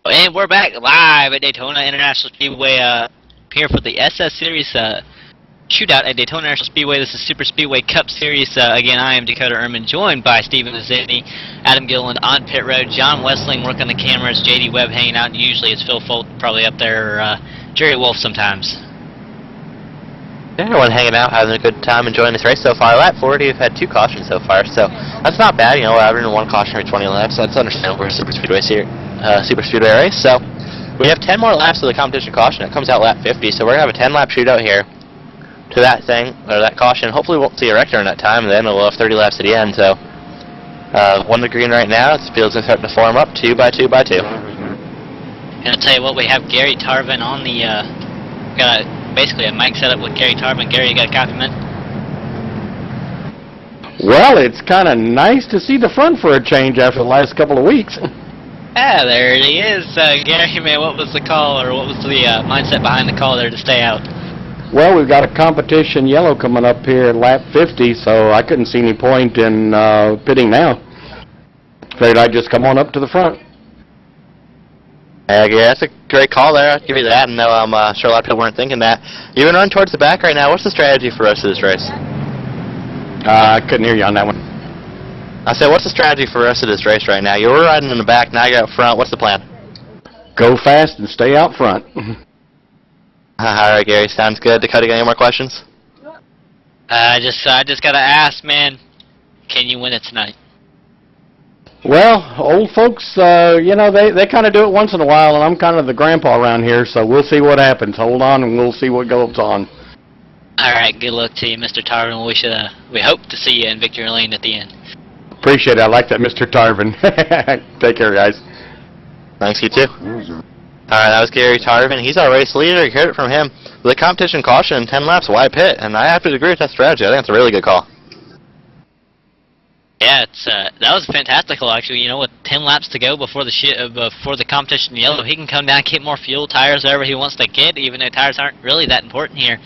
S1: And we're back live at Daytona International Speedway, here for the SS Series Shootout at Daytona International Speedway. This is Super Speedway Cup Series. Again, I am Dakota Ehrman, joined by Steven Mazzini, Adam Gilliland on pit road, John Westling working the cameras, JD Webb hanging out, and usually it's Phil Folk probably up there, Jerry Wolf sometimes.
S2: Everyone hanging out, having a good time, enjoying this race so far. Lap 40, we've had 2 cautions so far, so that's not bad. You know, we're averaging 1 caution every 20 laps. That's understandable for a Super Speedway race. So we have 10 more laps of the competition caution. It comes out lap 50, so we're gonna have a 10-lap shootout here to that thing or that caution. Hopefully, we won't see a wreck during that time, and then we'll have 30 laps at the end. So 1 to green right now. The field's starting to form up 2 by 2 by 2.
S1: And I'll tell you what, we have Gary Tarvin on the. Got basically a mic set up with Gary Tarvin. Gary, you got a compliment?
S7: Well, it's kind of nice to see the front for a change after the last couple of weeks.
S1: Ah, there he is. Gary, man, what was the call, or what was the mindset behind the call there to stay out?
S7: Well, we've got a competition yellow coming up here at lap 50, so I couldn't see any point in pitting now. Figured I'd just come on up to the front.
S2: Yeah, that's a great call there. I'll give you that. And no, I'm sure a lot of people weren't thinking that. You're gonna run towards the back right now. What's the strategy for the rest of this race?
S7: I couldn't hear you on that one.
S2: I said, what's the strategy for the rest of this race right now? You were riding in the back, now you're out front. What's the plan?
S7: Go fast and stay out front.
S2: All right, Gary, sounds good. Dakota, got any more questions?
S1: I just gotta ask, man, can you win it tonight?
S7: Well, old folks, you know, they kind of do it once in a while, and I'm kind of the grandpa around here, so we'll see what happens. Hold on, and we'll see what goes on.
S1: All right, good luck to you, Mr. Tarvin. We hope to see you in victory lane at the end.
S7: Appreciate it. I like that, Mr. Tarvin. Take care, guys.
S2: Thanks, you too. Alright, that was Gary Tarvin. He's our race leader. You heard it from him. With a competition caution, 10 laps, wide pit, and I have to agree with that strategy. I think it's a really good call.
S1: Yeah, that was a fantastic call, actually. You know, with 10 laps to go before the competition yellow, he can come down, get more fuel, tires, whatever he wants to get, even though tires aren't really that important here.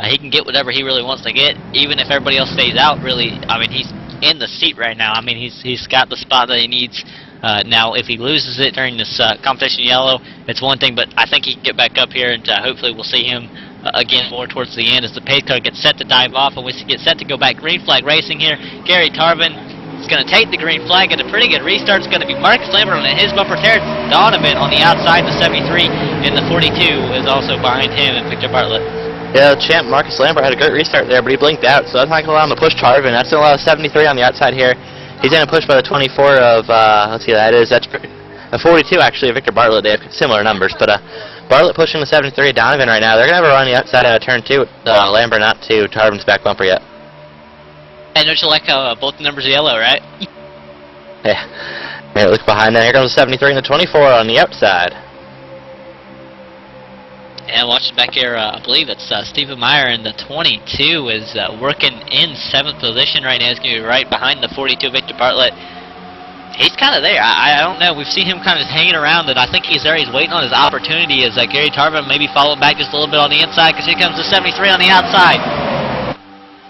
S1: He can get whatever he really wants to get, even if everybody else stays out, really. I mean, he's in the seat right now. I mean, he's got the spot that he needs. Now, if he loses it during this competition yellow, it's one thing, but I think he can get back up here, and hopefully we'll see him again more towards the end as the pace car gets set to dive off, and we get set to go back green flag racing here. Gary Tarvin is going to take the green flag, and a pretty good restart. It's going to be Marcus Lambert on his bumper. Terrence Donovan on the outside, the 73, and the 42 is also behind him, and Victor Bartlett.
S2: Yeah, the champ Marcus Lambert had a great restart there, but he blinked out, so that's not going to allow him to push Tarvin. That's going to allow 73 on the outside here. He's going to push by the 24 of, let's see what that is, that's a 42 actually, Victor Bartlett. They have similar numbers, but Bartlett pushing the 73 of Donovan right now. They're going to have a run on the outside out of turn 2, Lambert not to Tarvin's back bumper yet.
S1: And don't you like how both the numbers are yellow, right?
S2: Yeah. Yeah, look behind that. Here comes the 73 and the 24 on the outside.
S1: And watching back here, I believe it's Stephen Meyer in the 22 is working in 7th position right now. He's going to be right behind the 42 Victor Bartlett. He's kind of there. I don't know. We've seen him kind of just hanging around, and I think he's there. He's waiting on his opportunity as Gary Tarvin maybe following back just a little bit on the inside, because here comes the 73 on the outside.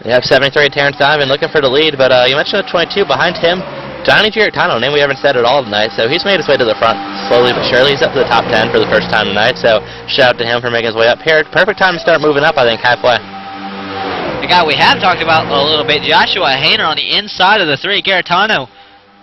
S2: Yeah, 73 Terrence Donovan looking for the lead, but you mentioned the 22 behind him. Johnny Giarratano, name we haven't said at all tonight, so he's made his way to the front slowly but surely. He's up to the top 10 for the first time tonight, so shout out to him for making his way up here. Perfect time to start moving up, I think, halfway.
S1: The guy we have talked about a little bit, Joshua Hayner on the inside of the 3, Giarratano.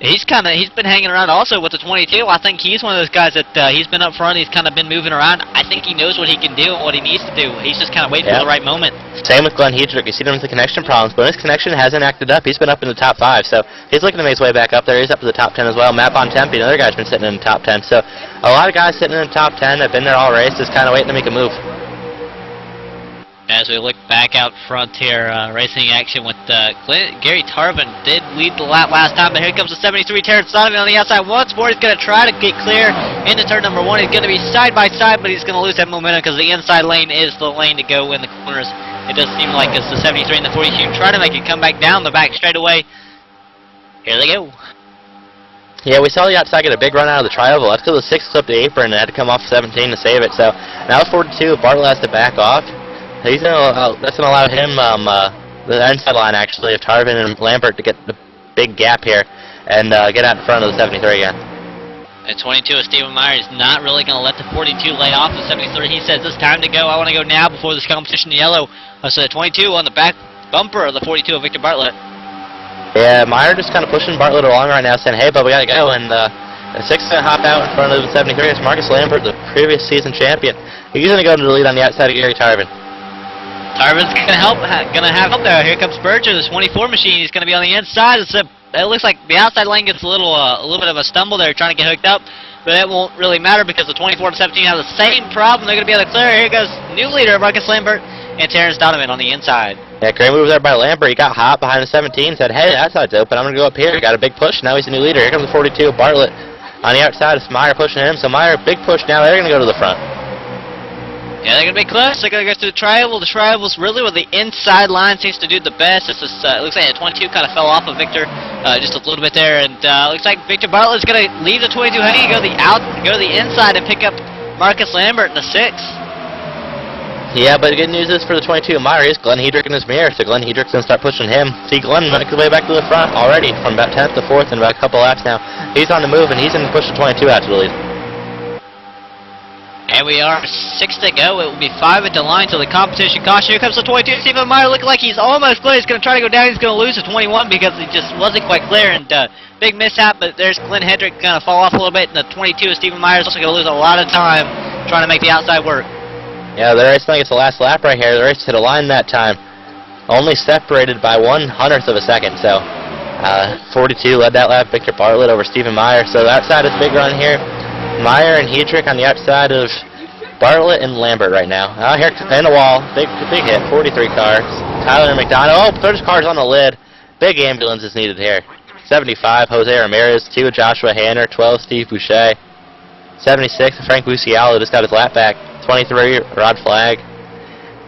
S1: He's been hanging around also with the 22. I think he's one of those guys that he's been up front. He's kind of been moving around. I think he knows what he can do and what he needs to do. He's just kind of waiting for the right moment.
S2: Same with Glenn Hedrick. You see him with the connection problems, but his connection hasn't acted up. He's been up in the top 5, so he's looking to make his way back up there. He's up to the top 10 as well. Matt Bontempi, another guy's been sitting in the top 10. So a lot of guys sitting in the top 10 have been there all race, just kind of waiting to make a move.
S1: As we look back out front here, racing action with Gary Tarvin did lead the lap last time, but here comes the 73 Terrence Donovan on the outside once more. He's going to try to get clear into turn number 1. He's going to be side by side, but he's going to lose that momentum because the inside lane is the lane to go in the corners. It does seem like it's the 73 and the 42 trying to make it come back down the back straightaway. Here they go.
S2: Yeah, we saw the outside get a big run out of the tri-oval. That's because the 6 clipped the apron and had to come off 17 to save it. So now 42, Bartlett has to back off. That's going to allow him, the inside line actually, of Tarvin and Lambert to get the big gap here and get out in front of the 73 again.
S1: At 22 of Stephen Meyer is not really going to let the 42 lay off the 73. He says it's time to go. I want to go now before this competition in yellow. So the 22 on the back bumper of the 42 of Victor Bartlett.
S2: Yeah, Meyer just kind of pushing Bartlett along right now, saying, hey, but we got to go. And the 6 is going to hop out in front of the 73. It's Marcus Lambert, the previous season champion. He's going to go to the lead on the outside of Gary Tarvin.
S1: Tarvin's going to have help there. Here comes Berger, the 24 machine. He's going to be on the inside. It looks like the outside lane gets a little bit of a stumble there trying to get hooked up, but that won't really matter because the 24 and 17 have the same problem. They're going to be able to clear. Here goes new leader Marcus Lambert and Terrence Donovan on the inside.
S2: Yeah, great move there by Lambert. He got hot behind the 17, said, hey, that side's open. I'm going to go up here. Got a big push. Now he's the new leader. Here comes the 42 Bartlett on the outside. It's Meyer pushing him. So Meyer, big push now. They're going to go to the front.
S1: Yeah, they're going to be close. They're going to go through the tri-oval. The tri-oval's really where the inside line seems to do the best. It looks like the 22 kind of fell off of Victor just a little bit there, and looks like Victor Bartlett's going to leave the 22 hanging, go to the inside and pick up Marcus Lambert in the 6.
S2: Yeah, but the good news is for the 22 Meyer is Glenn Hedrick in his mirror, so Glenn Hedrick's going to start pushing him. See, Glenn make his way back to the front already from about 10th to 4th in about a couple laps now. He's on the move, and he's going to push the 22 out to the lead.
S1: And we are 6 to go. It will be 5 at the line till the competition caution. Here comes the 22. Stephen Meyer looking like he's almost clear. He's going to try to go down. He's going to lose the 21 because he just wasn't quite clear. And big mishap, but there's Glenn Hedrick going to fall off a little bit. And the 22 of Stephen Meyer is also going to lose a lot of time trying to make the outside work. Yeah,
S2: the race, I think it's the last lap right here. The race hit a line that time. Only separated by 1/100th of a second. So 42 led that lap. Victor Bartlett over Stephen Meyer. So the outside is a big run here. Meyer and Hedrick on the outside of Bartlett and Lambert right now. Here in the wall, big hit, 43 cars. Tyler McDonough, there's cars on the lid. Big ambulance is needed here. 75, Jose Ramirez. 2, Joshua Hanner. 12, Steve Boucher. 76, Frank Bucialo just got his lap back. 23, Rod Flagg.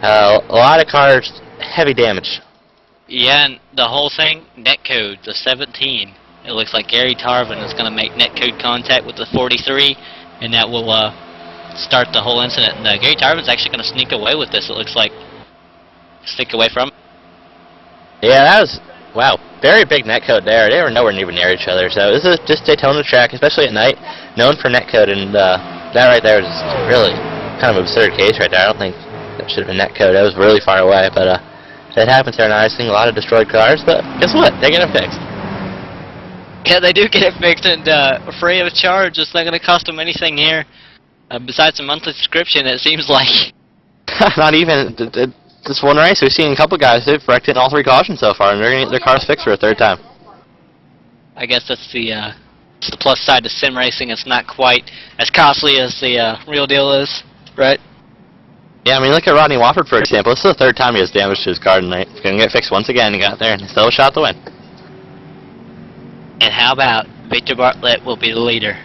S2: A lot of cars, heavy damage.
S1: Yeah, and the whole thing, netcode, the 17. It looks like Gary Tarvin is going to make netcode contact with the 43, and that will start the whole incident. And Gary Tarvin's actually going to sneak away with this, it looks like. Sneak away from.
S2: Yeah, that was, wow, very big netcode there. They were nowhere near each other. So this is just Daytona track, especially at night, known for netcode, and that right there was really kind of an absurd case right there. I don't think that should have been netcode. That was really far away, but it happens there in racing. A lot of destroyed cars, but guess what? They get it fixed.
S1: Yeah, they do get it fixed, and free of charge. It's not going to cost them anything here. Besides a monthly subscription, it seems like.
S2: Not even this one race. We've seen a couple guys who've wrecked it in all 3 cautions so far, and they're going to get their cars fixed for a 3rd time.
S1: I guess that's the plus side to sim racing. It's not quite as costly as the real deal is, right?
S2: Yeah, I mean, look at Rodney Wofford, for example. This is the 3rd time he has damage to his car tonight. He's going to get fixed once again. He got there, and he still a shot to win.
S1: And how about Victor Bartlett will be the leader?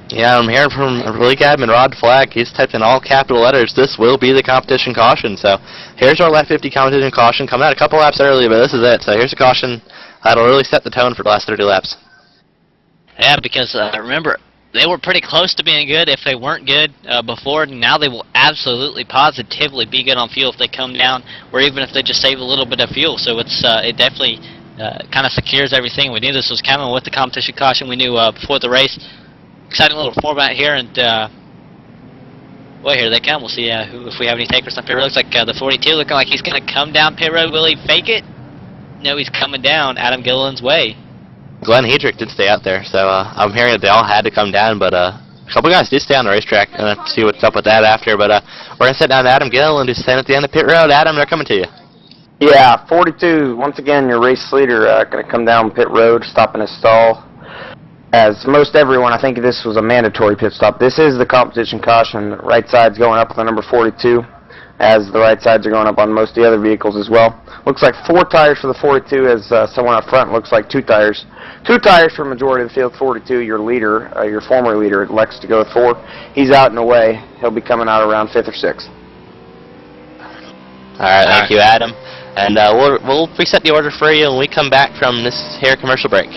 S2: Yeah, I'm hearing from league admin Rod Flagg. He's typed in all capital letters, this will be the competition caution. So here's our lap 50 competition caution, coming out a couple laps early, but this is it. So here's a caution that'll really set the tone for the last 30 laps.
S1: Yeah, because remember, they were pretty close to being good if they weren't good before. Now they will absolutely, positively be good on fuel if they come down, or even if they just save a little bit of fuel. So it's it definitely kind of secures everything. We knew this was coming with the competition caution. We knew before the race. Exciting little format here, and well, here they come. We'll see if we have any takers on pit road. Looks like the 42 looking like he's going to come down pit road. Will he fake it? No, he's coming down Adam Gilliland's way.
S2: Glenn Hedrick did stay out there, so I'm hearing that they all had to come down, but a couple guys did stay on the racetrack. I'm going to see what's up with that after, but we're going to sit down to Adam Gilliland, who's standing at the end of pit road. Adam, they're coming to you.
S3: Yeah, 42, once again, your race leader going to come down pit road, stopping his stall. As most everyone, I think this was a mandatory pit stop. This is the competition caution. The right side's going up with the number 42, as the right sides are going up on most of the other vehicles as well. Looks like 4 tires for the 42, as someone up front looks like 2 tires. 2 tires for the majority of the field. 42, your leader, your former leader, elects to go with 4. He's out and away. He'll be coming out around 5th or 6th.
S2: All right, thank you, Adam. And we'll reset the order for you when we come back from this here commercial break.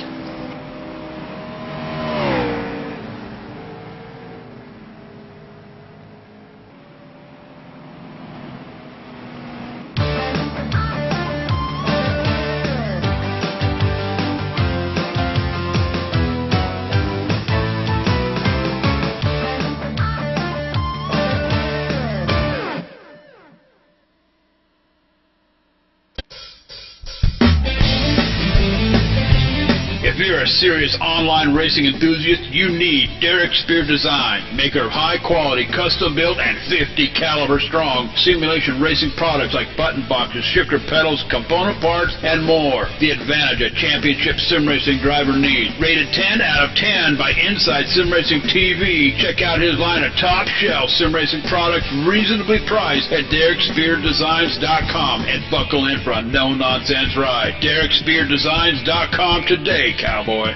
S6: If you're a serious online racing enthusiast, you need Derek Spear Design, maker of high-quality, custom-built, and 50 caliber strong simulation racing products like button boxes, shifter pedals, component parts, and more. The advantage a championship sim racing driver needs. Rated 10 out of 10 by Inside Sim Racing TV. Check out his line of top-shelf sim racing products, reasonably priced at DerekSpearDesigns.com, and buckle in for a no-nonsense ride. DerekSpearDesigns.com today, cowboy.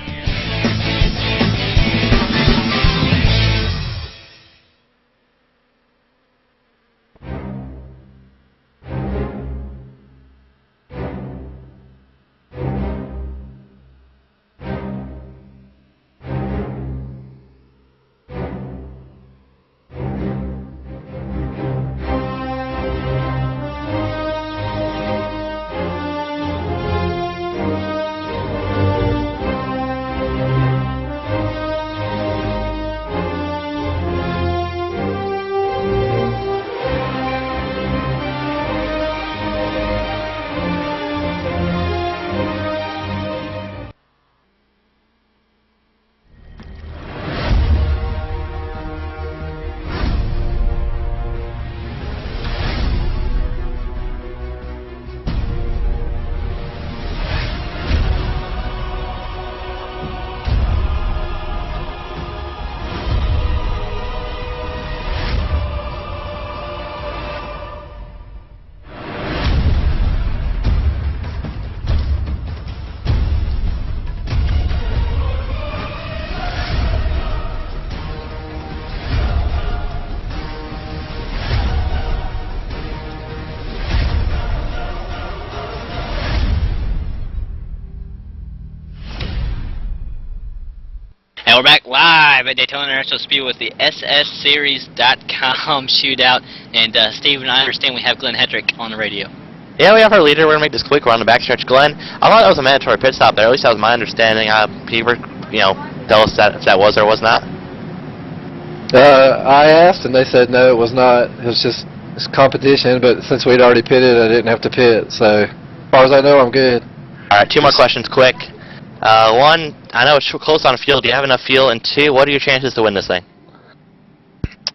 S1: And we're back live at Daytona International Speedway with the SSSeries.com shootout. And Steven, I understand we have Glenn Hedrick on the radio.
S2: Yeah, we have our leader. We're going to make this quick. We're on the backstretch. Glenn, I thought that was a mandatory pit stop there. At least that was my understanding. People, tell us if that was or was not.
S8: I asked, and they said no, it was not. It was just competition, but since we'd already pitted, I didn't have to pit. So, as far as I know, I'm good.
S2: All right, 2 more questions quick. 1, I know it's close on field. Do you have enough fuel? And 2, what are your chances to win this thing?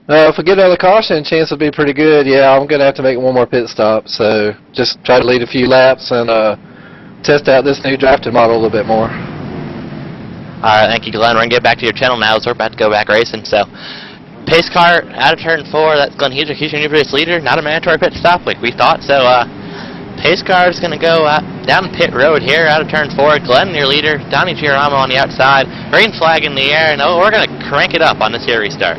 S8: If we get another caution, chance will be pretty good. Yeah, I'm going to have to make one more pit stop. So, just try to lead a few laps and test out this new drafted model a little bit more.
S2: All right, thank you, Glenn. We're going to get back to your channel now, so we're about to go back racing. So, pace car out of turn 4. That's Glenn Hedrick. He's your new race leader. Not a mandatory pit stop like we thought. So, pace car is going to go down pit road here out of turn 4. Glenn, your leader. Donnie Girolamo on the outside. Green flag in the air. And we're going to crank it up on this here restart.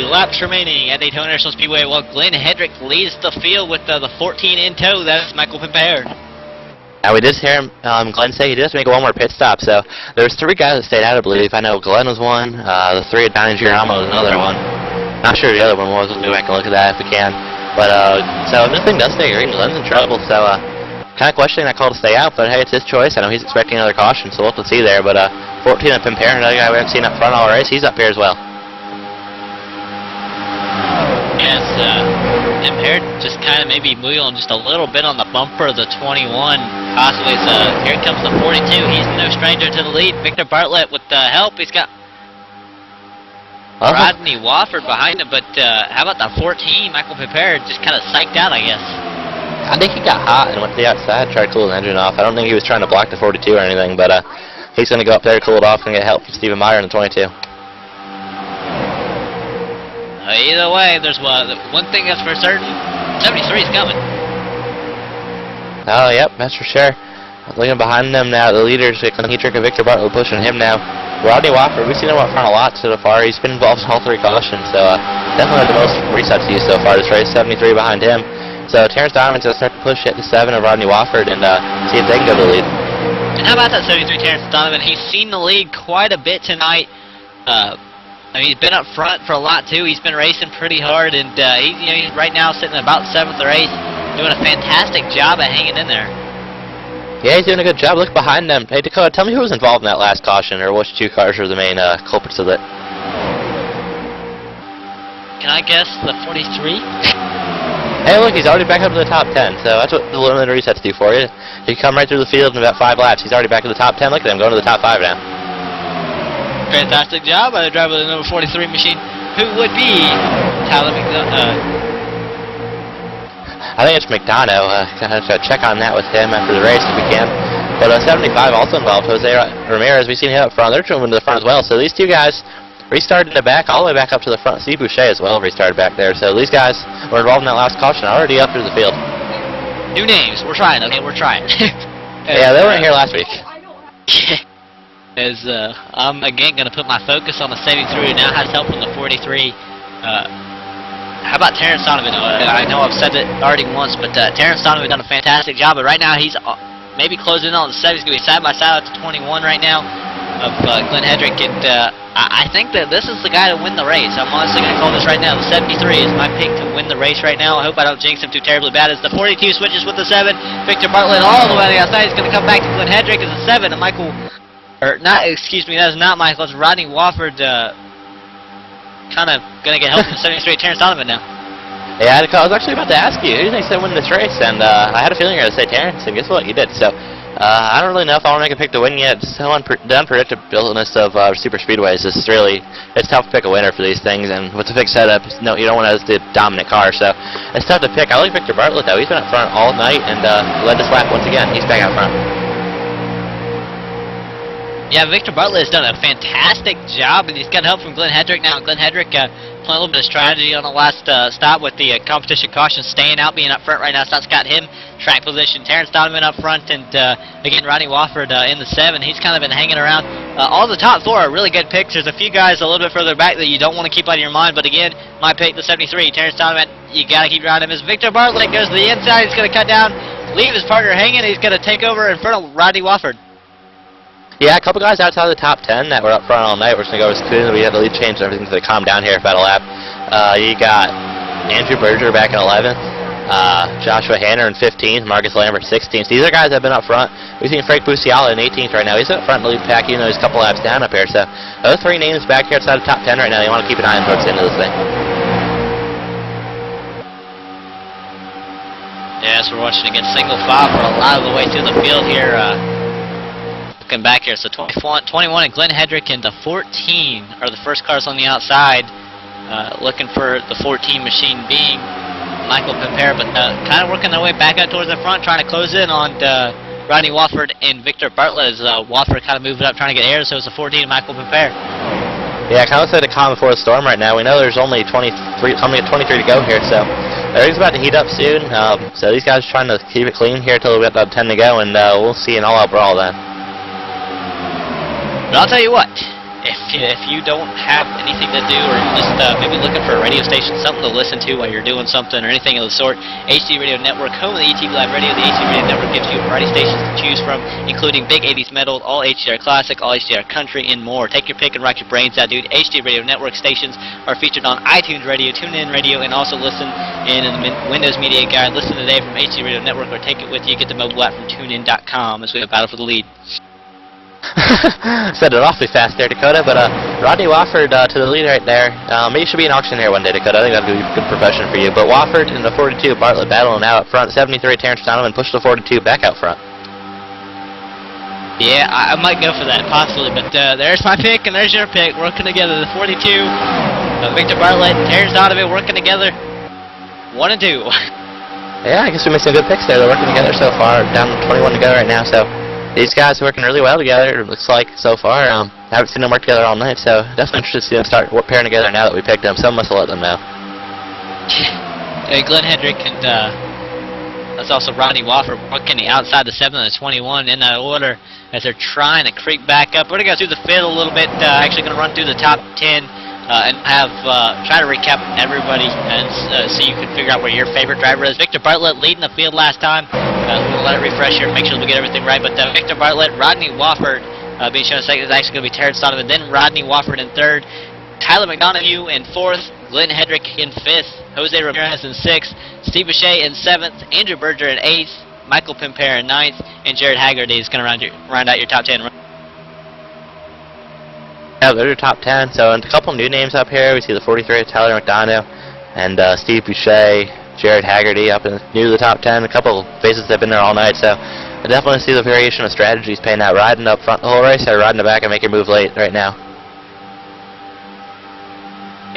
S1: Laps remaining at Daytona International Speedway while Glenn Hedrick leads the field with the 14 in tow. That's Michael Pimpere.
S2: Now we just hear Glenn say he does make one more pit stop. So there's 3 guys that stayed out, I believe. I know Glenn was one. The 3 at Donnie Girolamo was another one. Not sure who the other one was. We'll go back and look at that if we can. But so if this thing does stay green, Glenn's in trouble. So kind of questioning that call to stay out. But hey, it's his choice. I know he's expecting another caution, so we'll have to see there. But 14 at Pimpere, another guy we haven't seen up front all race. He's up here as well.
S1: Yes, Pimpere just kind of maybe wheeling just a little bit on the bumper of the 21. Possibly, here comes the 42. He's no stranger to the lead. Victor Bartlett with help. He's got Rodney Wofford behind him, but how about the 14? Michael Pimpere just kind of psyched out, I guess.
S2: I think he got hot and went to the outside, tried to cool the engine off. I don't think he was trying to block the 42 or anything, but he's going to go up there, cool it off, and get help from Stephen Meyer in the 22.
S1: Either way, there's one thing that's for certain. 73 is coming.
S2: Oh, yep, that's for sure. Looking behind them now, the leaders, Glenn Hedrick and Victor Bartlett, pushing him now. Rodney Wofford, we've seen him up front a lot so far. He's been involved in all 3 cautions, so definitely the most resets used so far this race. 73 behind him. So Terrence Donovan's going to start to push it to 7 of Rodney Wofford and see if they can go to the lead.
S1: And how about that 73 Terrence Donovan? He's seen the lead quite a bit tonight. I mean, he's been up front for a lot too. He's been racing pretty hard, and he's right now sitting about 7th or 8th, doing a fantastic job at hanging in there.
S2: Yeah, he's doing a good job. Look behind them. Hey, Dakota, tell me who was involved in that last caution, or which 2 cars were the main culprits of it.
S1: Can I guess the 43?
S2: Hey, look, he's already back up to the top 10, so that's what the limited resets do for you. You come right through the field in about 5 laps. He's already back to the top 10. Look at him going to the top 5 now.
S1: Fantastic job by the driver of the number 43 machine, who would be Tyler McDonough.
S2: I think it's McDonough. Kind of check on that with him after the race if we can. But 75 also involved. Jose Ramirez, we've seen him up front. They're moving to the front as well. So these 2 guys restarted in the back, all the way back up to the front. Steve Boucher as well restarted back there. So these guys were involved in that last caution already up through the field.
S1: New names. We're trying. Okay, we're trying.
S2: Yeah, they weren't here last week.
S1: As I'm again going to put my focus on the 73 who now has help from the 43. How about Terrence Donovan? I know I've said it already once, but Terrence Donovan done a fantastic job. But right now he's maybe closing in on the 7. He's going to be side by side up to 21 right now. of Glenn Hedrick, and I think that this is the guy to win the race. I'm honestly going to call this right now. The 73 is my pick to win the race right now. I hope I don't jinx him too terribly bad. As the 42 switches with the 7, Victor Bartlett all the way on the outside. He's going to come back to Glenn Hedrick as the 7, and Michael, or not, excuse me, that is not Michael. It's Rodney Wofford, kind of going to get help from the 73 Terrence Donovan now.
S2: Yeah, I was actually about to ask you, who do you think's going to win this race? And I had a feeling you were going to say Terrence, and guess what? You did. So I don't really know if I want to make a pick to win yet. Just the unpredictability of super speedways is really, it's tough to pick a winner for these things. And with the fixed setup, no, you don't want to have the dominant car. So it's tough to pick. I like Victor Bartlett, though. He's been up front all night and led this lap once again. He's back out front.
S1: Yeah, Victor Bartlett has done a fantastic job, and he's got help from Glenn Hedrick now. Glenn Hedrick playing a little bit of strategy on the last stop with the competition caution, staying out, being up front right now. So that's got him track position. Terrence Donovan up front, and again, Rodney Wofford in the 7. He's kind of been hanging around. All the top 4 are really good picks. There's a few guys a little bit further back that you don't want to keep out of your mind, but again, my pick, the 73, Terrence Donovan, you got to keep your eye on him. As Victor Bartlett goes to the inside, he's going to cut down, leave his partner hanging. He's going to take over in front of Rodney Wofford.
S2: Yeah, a couple guys outside of the top 10 that were up front all night. We're just going to go as soon as we have the lead change and everything so they calm down here for about a lap. You got Andrew Berger back in 11th, Joshua Hanner in 15th, Marcus Lambert 16th. These are guys that have been up front. We've seen Frank Busiala in 18th right now. He's up front in the lead pack even though he's a couple laps down up here. So those 3 names back here outside of the top 10 right now, you want to keep an eye on towards the end of this thing.
S1: Yes, we're watching against single file for a lot of the way through the field here. Looking back here, so 21 and Glenn Hedrick into 14 are the first cars on the outside. Looking for the 14 machine being Michael Pimpere, but kind of working their way back out towards the front, trying to close in on Rodney Wofford and Victor Bartlett as Wofford kind of moving up, trying to get air, so it's a 14 Michael Pimpere.
S2: Yeah, kind of like a calm before the storm right now. We know there's only 23 to go here, so everything's about to heat up soon. So these guys are trying to keep it clean here until we got about 10 to go, and we'll see an all-out brawl then.
S1: But I'll tell you what, if you don't have anything to do or just maybe looking for a radio station, something to listen to while you're doing something or anything of the sort, HD Radio Network, home of the ET Live Radio, the HD Radio Network gives you a variety of stations to choose from, including big 80s metal, all HDR classic, all HDR country, and more. Take your pick and rock your brains out, dude. HD Radio Network stations are featured on iTunes Radio, TuneIn Radio, and also listen in the Windows Media Guide. Listen today from HD Radio Network or take it with you. Get the mobile app from TuneIn.com as we have battle for the lead.
S2: Said it awfully fast there, Dakota, but Rodney Wofford to the lead right there. Maybe you should be an auctioneer one day, Dakota. I think that would be a good profession for you. But Wofford in the 42, Bartlett battling out up front. 73, Terrence Donovan pushed the 42 back out front.
S1: Yeah, I might go for that, possibly, but there's my pick and there's your pick. Working together, the 42, Victor Bartlett, Terrence Donovan working together, 1 and 2.
S2: Yeah, I guess we made some good picks there. They're working together so far. Down to 21 to go right now, so these guys are working really well together, it looks like, so far. I haven't seen them work together all night, so definitely interested to see them start pairing together now that we picked them. Someone must have let them know.
S1: Hey, Glenn Hedrick and that's also Rodney Wofford working the outside the 7 and the 21 in that order as they're trying to creep back up. We're going to go through the field a little bit, actually going to run through the top 10 and have try to recap everybody and so you can figure out where your favorite driver is. Victor Bartlett leading the field last time. We'll let it refresh here, make sure we get everything right. But Victor Bartlett, Rodney Wofford being shown in second is actually going to be Terrence Donovan, then Rodney Wofford in third, Tyler McDonough in fourth, Glenn Hedrick in fifth, Jose Ramirez in sixth, Steve Boucher in seventh, Andrew Berger in eighth, Michael Pimpere in ninth, and Jared Haggerty is going to round out your top 10.
S2: Yeah, they're your top 10. So a couple new names up here. We see the 43, Tyler McDonough, and Steve Boucher, Jared Haggerty up in new to the top 10. A couple faces that have been there all night. So I definitely see the variation of strategies paying out. Riding up front the whole race, or riding the back and make your move late right now.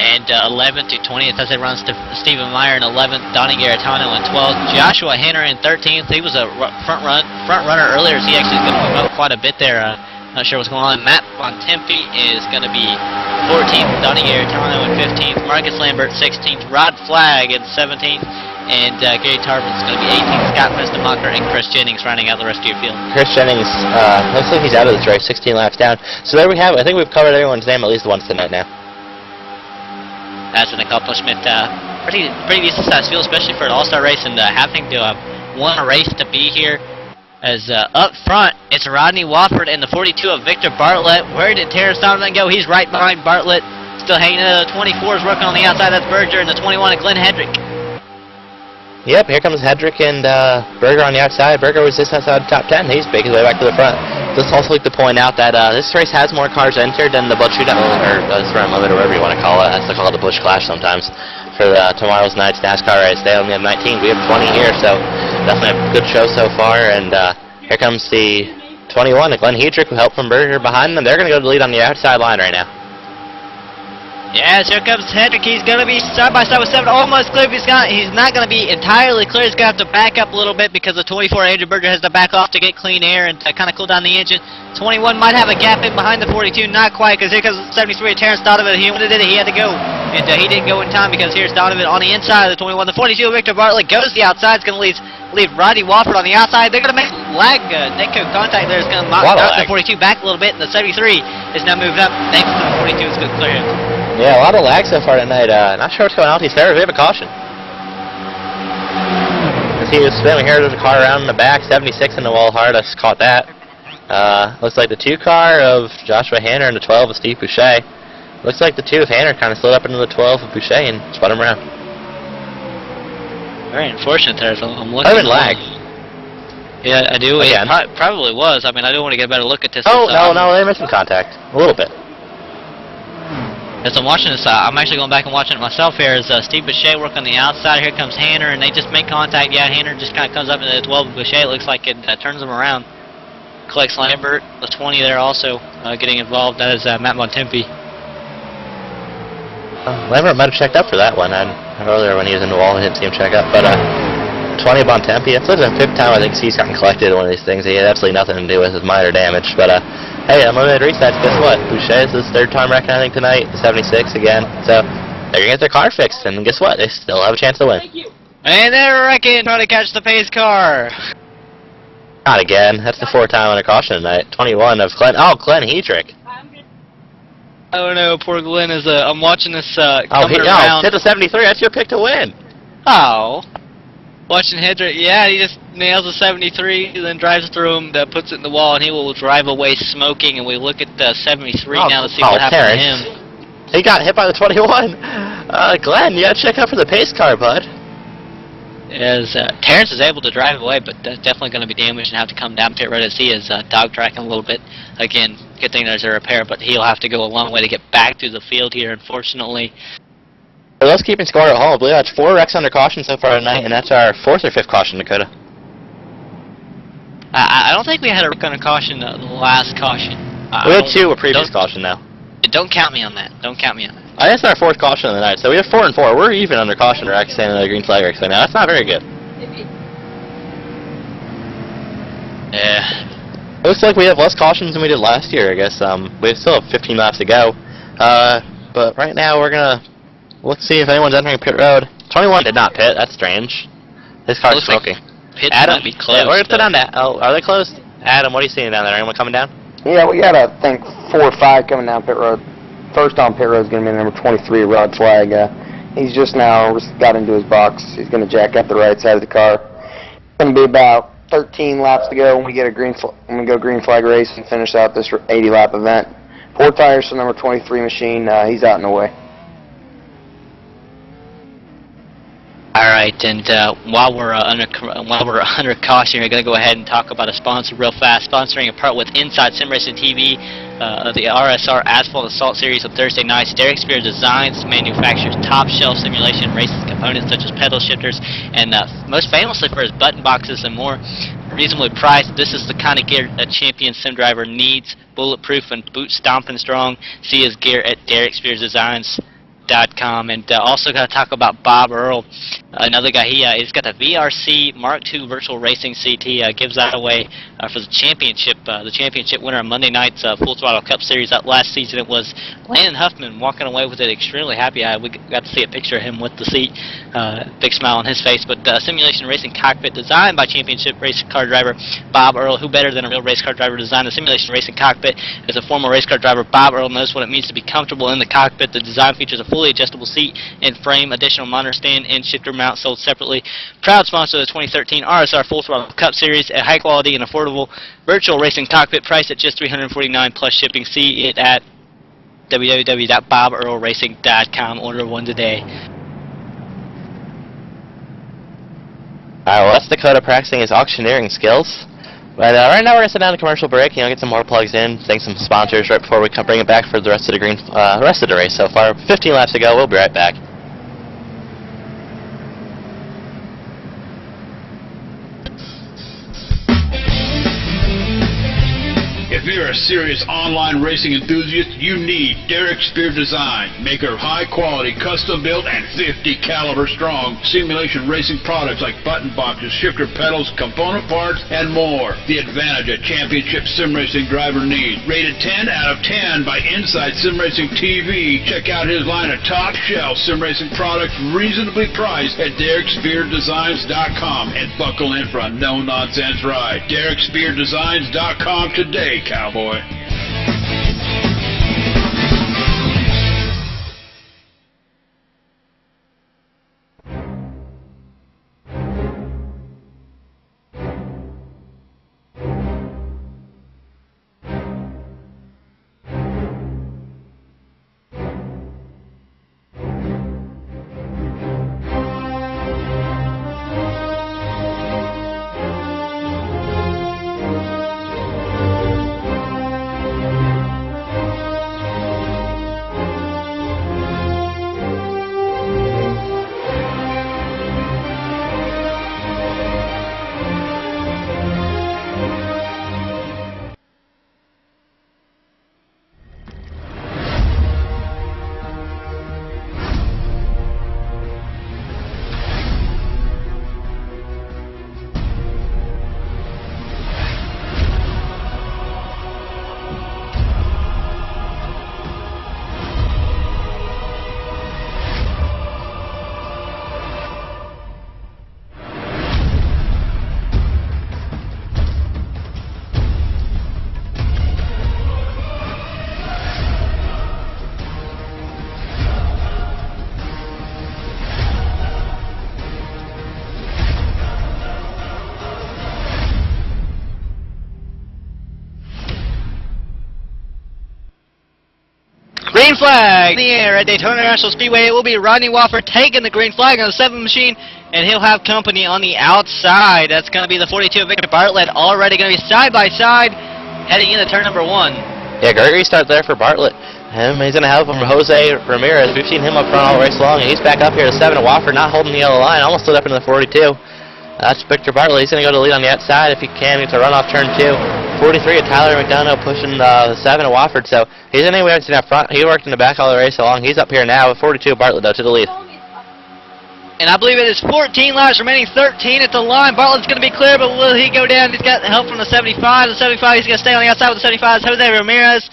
S1: And 11th to 20th as it runs to Stephen Meyer in 11th, Donnie Garitano in 12th, Joshua Hanner in 13th. He was a front runner earlier, so he actually is going to move up quite a bit there. Not sure what's going on. Matt Bontempi is going to be 14th, Donnie Garitano in 15th, Marcus Lambert 16th, Rod Flagg in 17th, and Gary Tarvin's going to be 18th, Scott Prestamacher and Chris Jennings rounding out the rest of your field.
S2: Chris Jennings, looks like he's out of this race, 16 laps down. So there we have it. I think we've covered everyone's name at least once tonight now.
S1: That's an accomplishment. Pretty decent sized field, especially for an all-star race, and having to won a race to be here. As up front, it's Rodney Wofford and the 42 of Victor Bartlett. Where did Terrence Donovan go? He's right behind Bartlett. Still hanging in. The 24 is working on the outside. That's Berger, and the 21 of Glenn Hedrick.
S2: Yep, here comes Hedrick and Berger on the outside. Berger was just outside the top 10. He's making his way back to the front. Just also like to point out that this race has more cars entered than the Busch Shootout, or Sprint Limit, or whatever you want to call it. I still call it the Busch Clash sometimes. For tomorrow's night's NASCAR race, they only have 19. We have 20 here, so definitely a good show so far. And here comes the 21, Glenn Hedrick, who helped from Berger behind them. They're going to go to the lead on the outside line right now.
S1: Yes, here comes Hedrick. He's going to be side by side with 7, almost clear. He's not going to be entirely clear. He's going to have to back up a little bit because the 24, Andrew Berger, has to back off to get clean air and to kind of cool down the engine. 21 might have a gap in behind the 42, not quite, because here comes the 73, Terrence Donovan. He wanted it, he had to go, and he didn't go in time because here's Donovan on the inside of the 21. The 42, Victor Bartlett, goes to the outside. It's going to leave Rodney Wofford on the outside. They're going to make lag, netcode contact there. It's going to knock the 42 back a little bit, and the 73 is now moving up. Thanks to the 42, it's good to clear him.
S2: Yeah, a lot of lag so far tonight. Not sure what's going on with these tires. We have a caution. As he was spinning here, there's a car around in the back. 76 in the wall hard. I just caught that. Looks like the 2 car of Joshua Hanner and the 12 of Steve Boucher. Looks like the 2 of Hanner kind of slid up into the 12 of Boucher and spun him around.
S1: Very unfortunate there. I'm looking.
S2: I've been lag.
S1: Yeah, I do.
S2: Again.
S1: It probably was. I mean, I do want to get a better look at this.
S2: Oh, no, they're missing contact. A little bit.
S1: As I'm watching this, I'm actually going back and watching it myself here. As Steve Boucher work on the outside, here comes Hanner, and they just make contact. Yeah, Hanner just kind of comes up into the 12 of Boucher. It looks like it turns them around. Collects Lambert, the 20 there also getting involved. That is Matt Bontempi.
S2: Lambert might have checked up for that one. Earlier when he was in the wall, I didn't see him check up. But 20 Bontempi, that's the 5th time I think he's gotten collected in one of these things. He had absolutely nothing to do with his minor damage. But hey, unlimited resets, guess what? Boucher is his 3rd time wrecking, I think, tonight. 76 again. So they're going to get their car fixed, and guess what? They still have a chance to win.
S1: And they're wrecking, trying to catch the pace car.
S2: Not again. That's the 4th time under caution tonight. 21 of Glenn. Oh, Glenn Hedrick.
S1: Oh no, poor Glenn is. I'm watching this coming around.
S2: Hit the 73. That's your pick to win.
S1: Oh. Watching Hedrick, yeah, he just nails the 73, then drives through him, puts it in the wall, and he will drive away smoking. And we look at the 73 now to see what happened to him.
S2: He got hit by the 21. Glenn, you got to check out for the pace car, bud.
S1: As Terrence is able to drive away, but that's definitely going to be damaged and have to come down pit road as he is dog tracking a little bit. Again, good thing there's a repair, but he'll have to go a long way to get back to the field here, unfortunately.
S2: For those keeping score at home, I believe that's 4 wrecks under caution so far tonight, and that's our 4th or 5th caution, Dakota.
S1: I don't think we had a wreck under caution the last caution.
S2: We had 2 a previous caution, though.
S1: Don't count me on that. Don't count me on that.
S2: I think it's our 4th caution of the night, so we have 4 and 4. We're even under caution wrecks and green flag wrecks right now. That's not very good.
S1: Yeah.
S2: Looks like we have less cautions than we did last year, I guess. We still have 15 laps to go. But right now we're going to let's see if anyone's entering pit road. 21 did not pit. That's strange. His car's smoking.
S1: Like pit
S2: Adam,
S1: might be closed.
S2: Yeah, we're going to put on that. Oh, are they closed? Adam, what are you seeing down there? Anyone coming down?
S3: Yeah, we got, I think, 4 or 5 coming down pit road. First on pit road is going to be number 23, Rod Flag. He's just now got into his box. He's going to jack up the right side of the car. It's going to be about 13 laps to go when we get a green flag race and finish out this 80-lap event. 4 tires for number 23 machine. He's out in the way.
S1: All right, and while we're under caution, we're going to go ahead and talk about a sponsor real fast. Sponsoring a part with Inside Sim Racing TV, the RSR Asphalt Assault Series on Thursday nights. Derek Spear designs, manufactures top-shelf simulation racing components such as pedal shifters, and most famously for his button boxes and more. Reasonably priced. This is the kind of gear a champion sim driver needs. Bulletproof and boot stomping strong. See his gear at DerekSpearsDesigns.com. And also got to talk about Bob Earl, another guy. He's got the VRC Mark II Virtual Racing Seat. He gives that away for the championship winner of Monday night's Full Throttle Cup Series. Last season it was Landon Huffman walking away with it extremely happy. We got to see a picture of him with the seat, big smile on his face. But simulation racing cockpit designed by championship race car driver Bob Earl. Who better than a real race car driver designed the simulation racing cockpit? As a former race car driver, Bob Earl knows what it means to be comfortable in the cockpit. The design features a fully adjustable seat and frame, additional monitor stand, and shifter mount sold separately. Proud sponsor of the 2013 RSR Full Throttle Cup Series, a high quality and affordable virtual racing cockpit priced at just $349 plus shipping. See it at www.bobearlracing.com. Order one today.
S2: Alright, well, that's Dakota practicing his auctioneering skills. But right now we're going to sit down a commercial break, get some more plugs in, thank some sponsors right before we bring it back for the rest of the race so far. 15 laps to go, we'll be right back.
S6: If you're a serious online racing enthusiast, you need Derek Spear Design, maker of high-quality, custom-built, and 50 caliber strong simulation racing products like button boxes, shifter pedals, component parts, and more. The advantage a championship sim racing driver needs. Rated 10 out of 10 by Inside Sim Racing TV. Check out his line of top-shelf sim racing products reasonably priced at DerekSpearDesigns.com and buckle in for a no-nonsense ride. DerekSpearDesigns.com today, cowboy.
S1: Green flag in the air at Daytona International Speedway. It will be Rodney Wofford taking the green flag on the 7 machine, and he'll have company on the outside. That's going to be the 42 of Victor Bartlett, already going to be side by side, heading into turn number 1.
S2: Yeah, great restart there for Bartlett. He's going to help him from Jose Ramirez. We've seen him up front all race long, and he's back up here to 7. Wofford not holding the yellow line, almost stood up into the 42. That's Victor Bartlett. He's going to go to the lead on the outside if he can. He gets a run off turn 2. 43 of Tyler McDonough pushing the 7 of Wofford. So he's anywhere in up front. He worked in the back all the race along. He's up here now with 42 of Bartlett, though, to the lead.
S1: And I believe it is 14 laps remaining, 13 at the line. Bartlett's going to be clear, but will he go down? He's got help from the 75. The 75, he's going to stay on the outside with the 75. Jose Ramirez.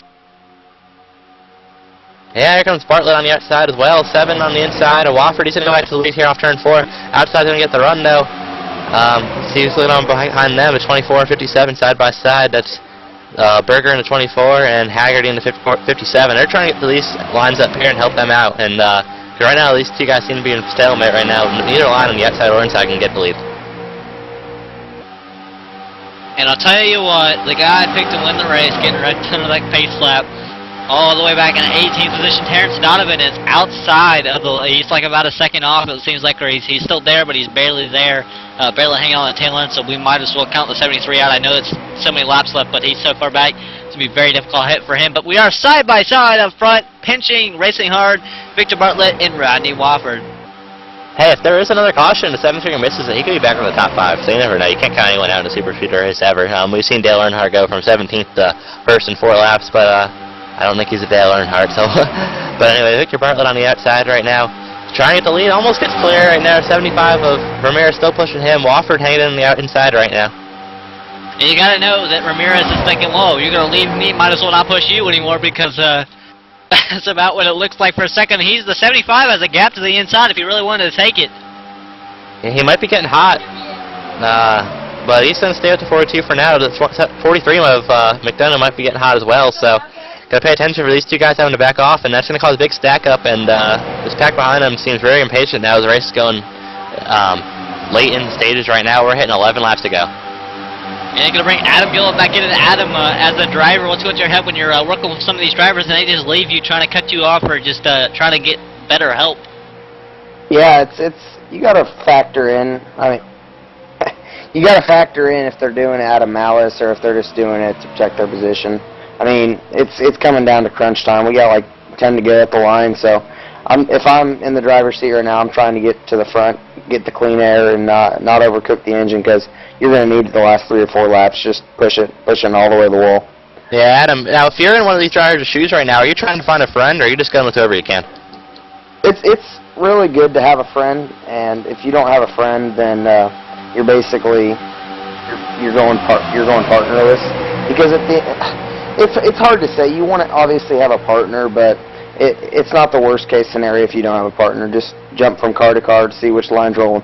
S2: Yeah, here comes Bartlett on the outside as well. 7 on the inside of Wofford. He's going to go back to the lead here off turn 4. Outside's going to get the run, though. He's looking on behind them at 24 and 57 side by side. That's Berger in the 24 and Haggerty in the 57. They're trying to get these lines up here and help them out. And right now, these two guys seem to be in stalemate right now. Neither line on the outside or inside can get the lead.
S1: And I'll tell you what, the guy I picked to win the race, getting right to that pace lap, all the way back in 18th position. Terrence Donovan is outside of the. He's like about a second off. It seems like he's still there, but he's barely there, barely hanging on the tail end. So we might as well count the 73 out. I know it's so many laps left, but he's so far back. It's gonna be a very difficult hit for him. But we are side by side up front, pinching, racing hard. Victor Bartlett and Rodney Wofford.
S2: Hey, if there is another caution, the 7-figure misses it, he could be back in the top 5. So you never know. You can't count anyone out in a super shooter race ever. We've seen Dale Earnhardt go from 17th to first in 4 laps, but I don't think he's a Dale Earnhardt. So, but anyway, Victor Bartlett on the outside right now, trying to get the lead. Almost gets clear right now. 75 of Ramirez still pushing him. Wofford hanging in the inside right now.
S1: And you got to know that Ramirez is thinking, whoa, you're going to leave me, might as well not push you anymore, because that's about what it looks like for a second. He's the 75 has a gap to the inside if he really wanted to take it.
S2: Yeah, he might be getting hot, but he's going to stay with the 42 for now. The 43 of McDonough might be getting hot as well, so got to pay attention for these two guys having to back off, and that's going to cause a big stack up, and this pack behind him seems very impatient now as the race is going late in the stages right now. We're hitting 11 laps to go.
S1: And they're going to bring Adam Gillett back in. And Adam, as a driver, what's going through your head when you're working with some of these drivers and they just leave you trying to cut you off or just trying to get better help?
S3: Yeah, it's you got to factor in. I mean, you got to factor in if they're doing it out of malice or if they're just doing it to protect their position. I mean, it's coming down to crunch time. We got like 10 to go at the line, so if I'm in the driver's seat right now, I'm trying to get to the front, get the clean air, and not overcook the engine, because you're going to need the last 3 or 4 laps just pushing all the way to the wall.
S2: Yeah, Adam, now if you're in one of these drivers' shoes right now, are you trying to find a friend, or are you just going with whoever you can?
S3: It's really good to have a friend, and if you don't have a friend, then you're basically you're going partnerless, because it's hard to say. You want to obviously have a partner, but it's not the worst case scenario if you don't have a partner. Just jump from car to car to see which line's rolling.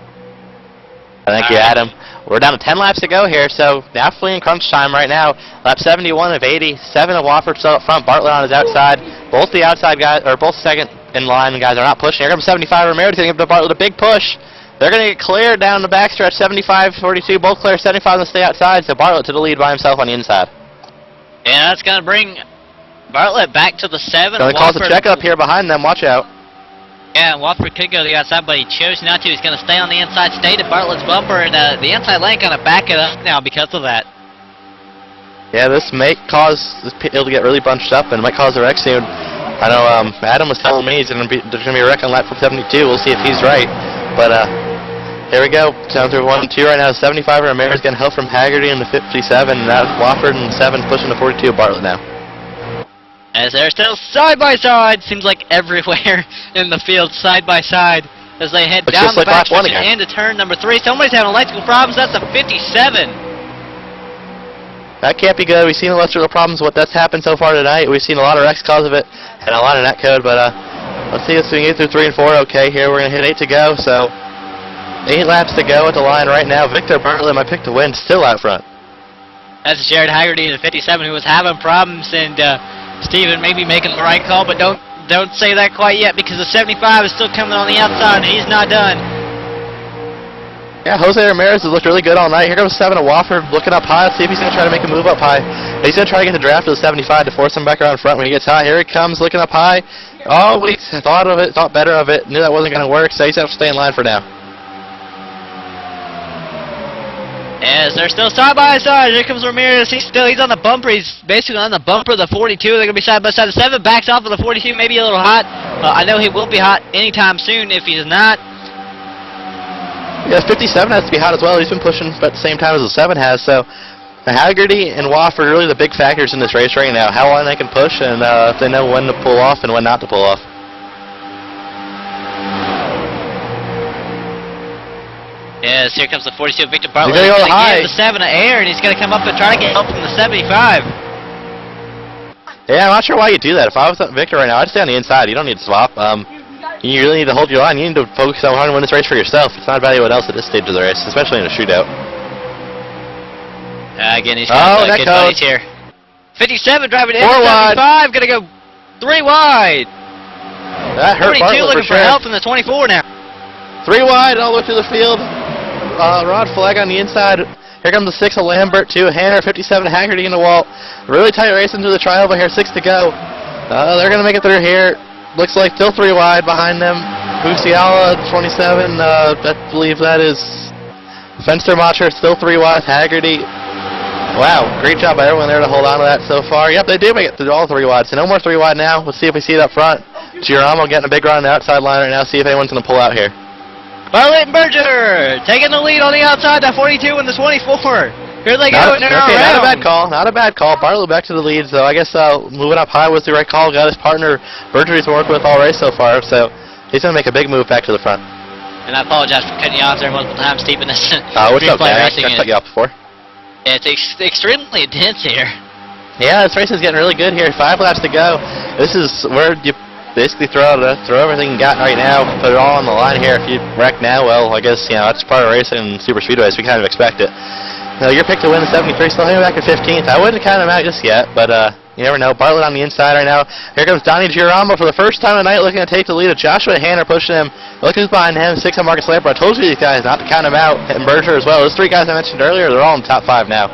S2: Thank you, Adam. We're down to 10 laps to go here, so definitely in crunch time right now. Lap 71 of 80, 7 of Wofford still up front, Bartlett on his outside. Both the outside guys, or both second in line guys are not pushing. Here comes 75 Ramirez, going to give Bartlett a big push. They're going to get cleared down the backstretch, 75, 42, both clear, 75 to stay outside, so Bartlett to the lead by himself on the inside.
S1: And that's going to bring Bartlett back to the 7.
S2: Going to cause a checkup here behind them, watch out.
S1: Yeah, and Wofford could go to the outside, but he chose not to. He's going to stay on the inside, stay to Bartlett's bumper, and the inside lane going to back it up now because of that.
S2: Yeah, this may cause this field to get really bunched up, and it might cause a wreck soon. I know Adam was telling me there's going to be a wreck on lap 72. We'll see if he's right. But here we go. Down through 1 and 2 right now. 75 Ramirez getting help from Haggerty in the 57. Now Wofford and 7 pushing the 42 of Bartlett now.
S1: As they're still side by side, seems like everywhere in the field, side by side, as they head down the backstretch and into turn number 3. Somebody's having electrical problems. That's a 57.
S2: That can't be good. We've seen electrical problems. That's happened so far tonight. We've seen a lot of wrecks cause of it and a lot of net code. But let's see if we can get through 3 and 4. Okay, here we're gonna hit 8 to go. So 8 laps to go at the line right now. Victor Bartlett might pick the win, still out front.
S1: That's Jared Haggerty in the 57 who was having problems, and Steven may be making the right call, but don't say that quite yet, because the 75 is still coming on the outside, and he's not done.
S2: Yeah, Jose Ramirez has looked really good all night. Here goes 7 of Wofford, looking up high. Let's see if he's going to try to make a move up high. He's going to try to get the draft to the 75 to force him back around front when he gets high. Here he comes, looking up high. Oh, we thought better of it. Knew that wasn't going to work, so he's going to have to stay in line for now.
S1: As they're still side by side, here comes Ramirez. He's on the bumper. He's basically on the bumper of the 42. They're going to be side by side. The 7 backs off of the 42, maybe a little hot. I know he will be hot anytime soon if he's not.
S2: Yeah, 57 has to be hot as well. He's been pushing about the same time as the 7 has. So Haggerty and Wofford are really the big factors in this race right now. How long they can push, and if they know when to pull off and when not to pull off.
S1: Yes, here comes the 42 Victor Bartlett.
S2: He's going to go high.
S1: Give the 7 an air, and he's going to come up and try to get help from the 75.
S2: Yeah, I'm not sure why you do that. If I was Victor right now, I'd stay on the inside. You don't need to swap. You really need to hold your line. You need to focus on trying to win this race for yourself. It's not about anyone else at this stage of the race, especially in a shootout.
S1: Again, he's got good buddies here. 57 driving in 75, going to go 3 wide.
S2: That hurt
S1: 42
S2: Bartlett
S1: looking for help from the 24 now.
S2: 3 wide all the way through the field. Rod Flag on the inside. Here comes the 6 of Lambert, 2 Hanner, 57 Haggerty in the wall. Really tight race into the trial, but here 6 to go. They're going to make it through here. Looks like still 3 wide behind them. Buciala, 27, I believe that is Fenstermacher, still 3 wide. Haggerty. Wow, great job by everyone there to hold on to that so far. Yep, they do make it through all 3 wide, so no more 3 wide now. Let's see if we see it up front. Giramo getting a big run on the outside line right now, see if anyone's going to pull out here.
S1: Bartlett and Berger taking the lead on the outside, that 42 and the 24. Here they go, and they're around.
S2: Not a bad call, not a bad call. Bartlett back to the lead, so I guess moving up high was the right call. Got his partner, Berger, he's worked with all race so far, so he's going to make a big move back to the front.
S1: And I apologize for cutting you off there multiple times, Stephen.
S2: What's up, man? I cut you off before.
S1: Yeah, it's extremely intense here.
S2: Yeah, this race is getting really good here. 5 laps to go. This is where you basically throw everything you got right now, put it all on the line here. If you wreck now, well, I guess, you know, that's part of racing in Super Speedway, so we kind of expect it. No, you're picked to win the 73, still hanging back at 15th. I wouldn't count him out just yet, but you never know. Bartlett on the inside right now. Here comes Donnie Girolamo for the first time tonight, looking to take the lead of Joshua Hanner pushing him. Look who's behind him, 6 on Marcus Lamper. I told you these guys not to count him out. And Berger as well. Those 3 guys I mentioned earlier, they're all in the top 5 now.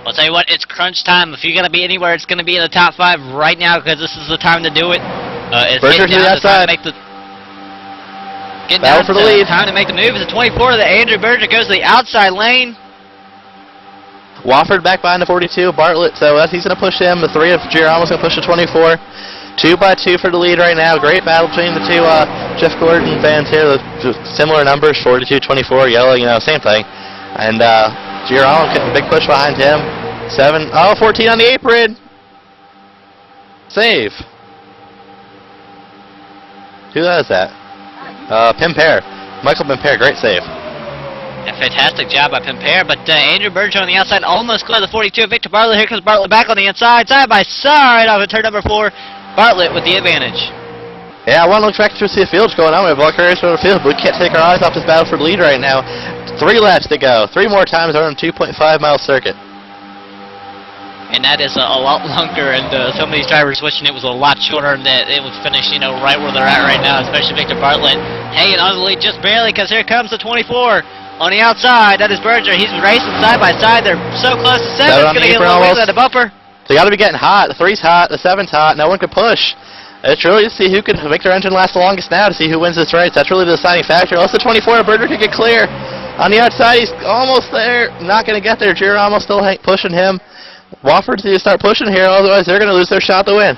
S1: I'll tell you what, it's crunch time. If you're going to be anywhere, it's going to be in the top 5 right now because this is the time to do it. It's
S2: Berger to the outside.
S1: Getting down for the lead. Time to make the move. It's a 24 that Andrew Berger goes to the outside lane.
S2: Wofford back behind the 42, Bartlett, so he's going to push him. The 3 of Girolamo's going to push the 24. 2 by 2 for the lead right now. Great battle between the 2 Jeff Gordon fans here. Similar numbers, 42, 24, yellow, you know, same thing. And Girolamo getting a big push behind him. 14 on the apron. Save. Who is that? Pimpere. Michael Pimpere, great save.
S1: A fantastic job by Pimpere, but Andrew Berger on the outside almost clear the 42. Victor Bartlett, here comes Bartlett back on the inside, side by side off of turn number 4. Bartlett with the advantage.
S2: Yeah, I want to look back to see the field's going on. We have a lot of race on the field, but we can't take our eyes off this battle for the lead right now. 3 laps to go. 3 more times on a 2.5-mile circuit.
S1: And that is a lot longer, and some of these drivers wishing it was a lot shorter and that it would finish, you know, right where they're at right now, especially Victor Bartlett hanging on to the lead just barely because here comes the 24. On the outside, that is Berger. He's racing side by side. They're so close. The 7's going to get a little bit of a bumper.
S2: They got to be getting hot. The 3's hot. The 7's hot. No one can push. It's really to see who can make their engine last the longest now to see who wins this race. That's really the deciding factor. Unless the 24, Berger can get clear. On the outside, he's almost there. Not going to get there. Girolamo still pushing him. Wofford needs to start pushing here, otherwise they're going to lose their shot to win.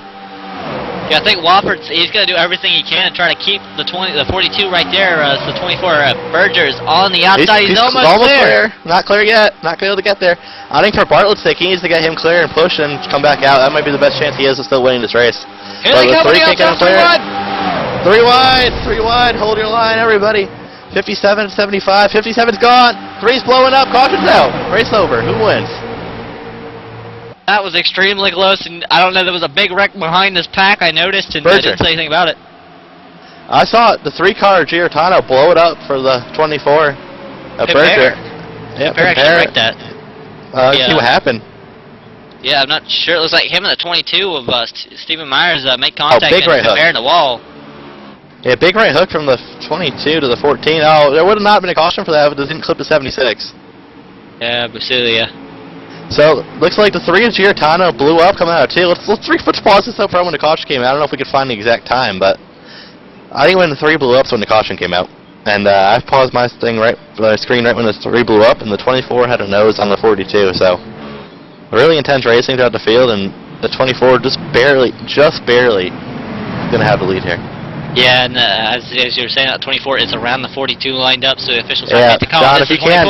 S1: Yeah, I think Wofford, he's going to do everything he can to try to keep the 42 right there. The 24, Berger is on the outside. He's almost clear.
S2: Not clear yet. Not going to be able to get there. I think for Bartlett's sake, he needs to get him clear and push and come back out. That might be the best chance he has of still winning this race.
S1: Here they come on the outside, 3 wide.
S2: 3 wide. 3 wide. Hold your line, everybody. 57, 75. 57's gone. 3's blowing up. Caution's out. Race over. Who wins?
S1: That was extremely close, and I don't know, there was a big wreck behind this pack, I noticed, and I didn't say anything about it.
S2: I saw the 3-car Giordano blow it up for the 24. Berger. Yeah,
S1: Pimpere actually wrecked that.
S2: See what happened.
S1: Yeah, I'm not sure. It looks like him and the 22 of Stephen Myers made contact
S2: big
S1: and
S2: right hook.
S1: Pimpere in the wall.
S2: Yeah, big right hook from the 22 to the 14. Oh, there would have not been a caution for that if it didn't clip the 76.
S1: Yeah, Basilia.
S2: So, looks like the 3 of Giordano blew up coming out of 2. Let's pause this up for when the caution came out. I don't know if we could find the exact time, but I think when the 3 blew up is when the caution came out. And I paused my screen right when the 3 blew up, and the 24 had a nose on the 42. So, really intense racing throughout the field, and the 24 just barely going to have the lead here.
S1: Yeah, and as you were saying, 24 is around the 42 lined up, so the officials are making the call.
S2: John, if you can,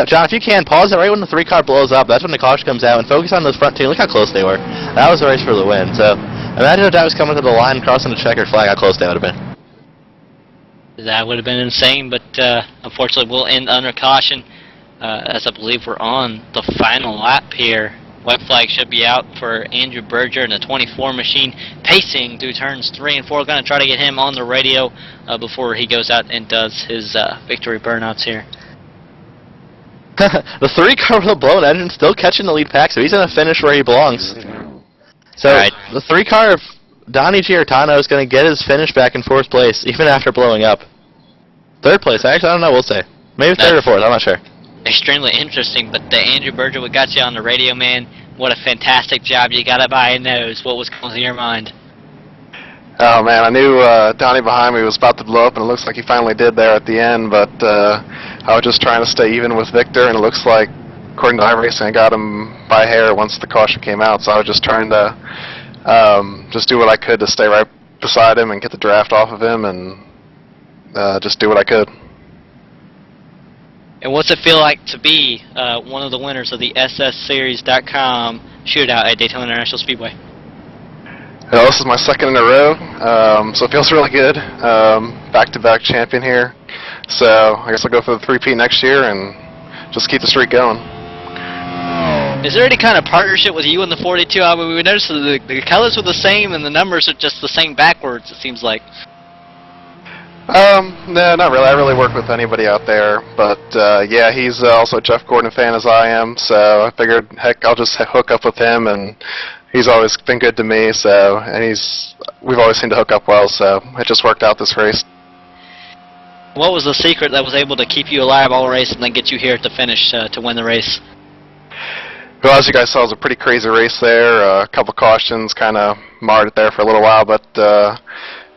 S2: John, if you can, pause it right when the 3-car blows up. That's when the caution comes out, and focus on those front two. Look how close they were. That was the race for the win. So, imagine if that was coming to the line, crossing the checkered flag, how close they would have been.
S1: That would have been insane, but unfortunately we'll end under caution, as I believe we're on the final lap here. White flag should be out for Andrew Berger and the 24 machine pacing through turns 3 and 4. We're going to try to get him on the radio before he goes out and does his victory burnouts here.
S2: The 3-car with a blown engine still catching the lead pack, so he's going to finish where he belongs. So the 3-car of Donnie Giordano is going to get his finish back in 4th place, even after blowing up. 3rd place, actually, I don't know, we'll say. Maybe 3rd or 4th, I'm not sure.
S1: Extremely interesting, but Andrew Berger, we got you on the radio, man. What a fantastic job. You got it by a nose. What was going through your mind?
S8: Oh, man, I knew Donnie behind me was about to blow up, and it looks like he finally did there at the end, but I was just trying to stay even with Victor, and it looks like, according to iRacing, I got him by hair once the caution came out, so I was just trying to just do what I could to stay right beside him and get the draft off of him, and just do what I could.
S1: And what's it feel like to be one of the winners of the SSSeries.com shootout at Daytona International Speedway?
S8: Well, this is my 2nd in a row, so it feels really good. Back-to-back champion here. So I guess I'll go for the 3-peat next year and just keep the streak going.
S1: Is there any kind of partnership with you and the 42? I mean, we noticed the colors were the same and the numbers are just the same backwards, it seems like.
S8: No, not really. I really work with anybody out there, but yeah, he's also a Jeff Gordon fan as I am, so I figured, heck, I'll just hook up with him, and he's always been good to me, so, and we've always seemed to hook up well, so it just worked out this race.
S1: What was the secret that was able to keep you alive all race and then get you here at the finish to win the race?
S8: Well, as you guys saw, it was a pretty crazy race there. A couple cautions kind of marred it there for a little while, but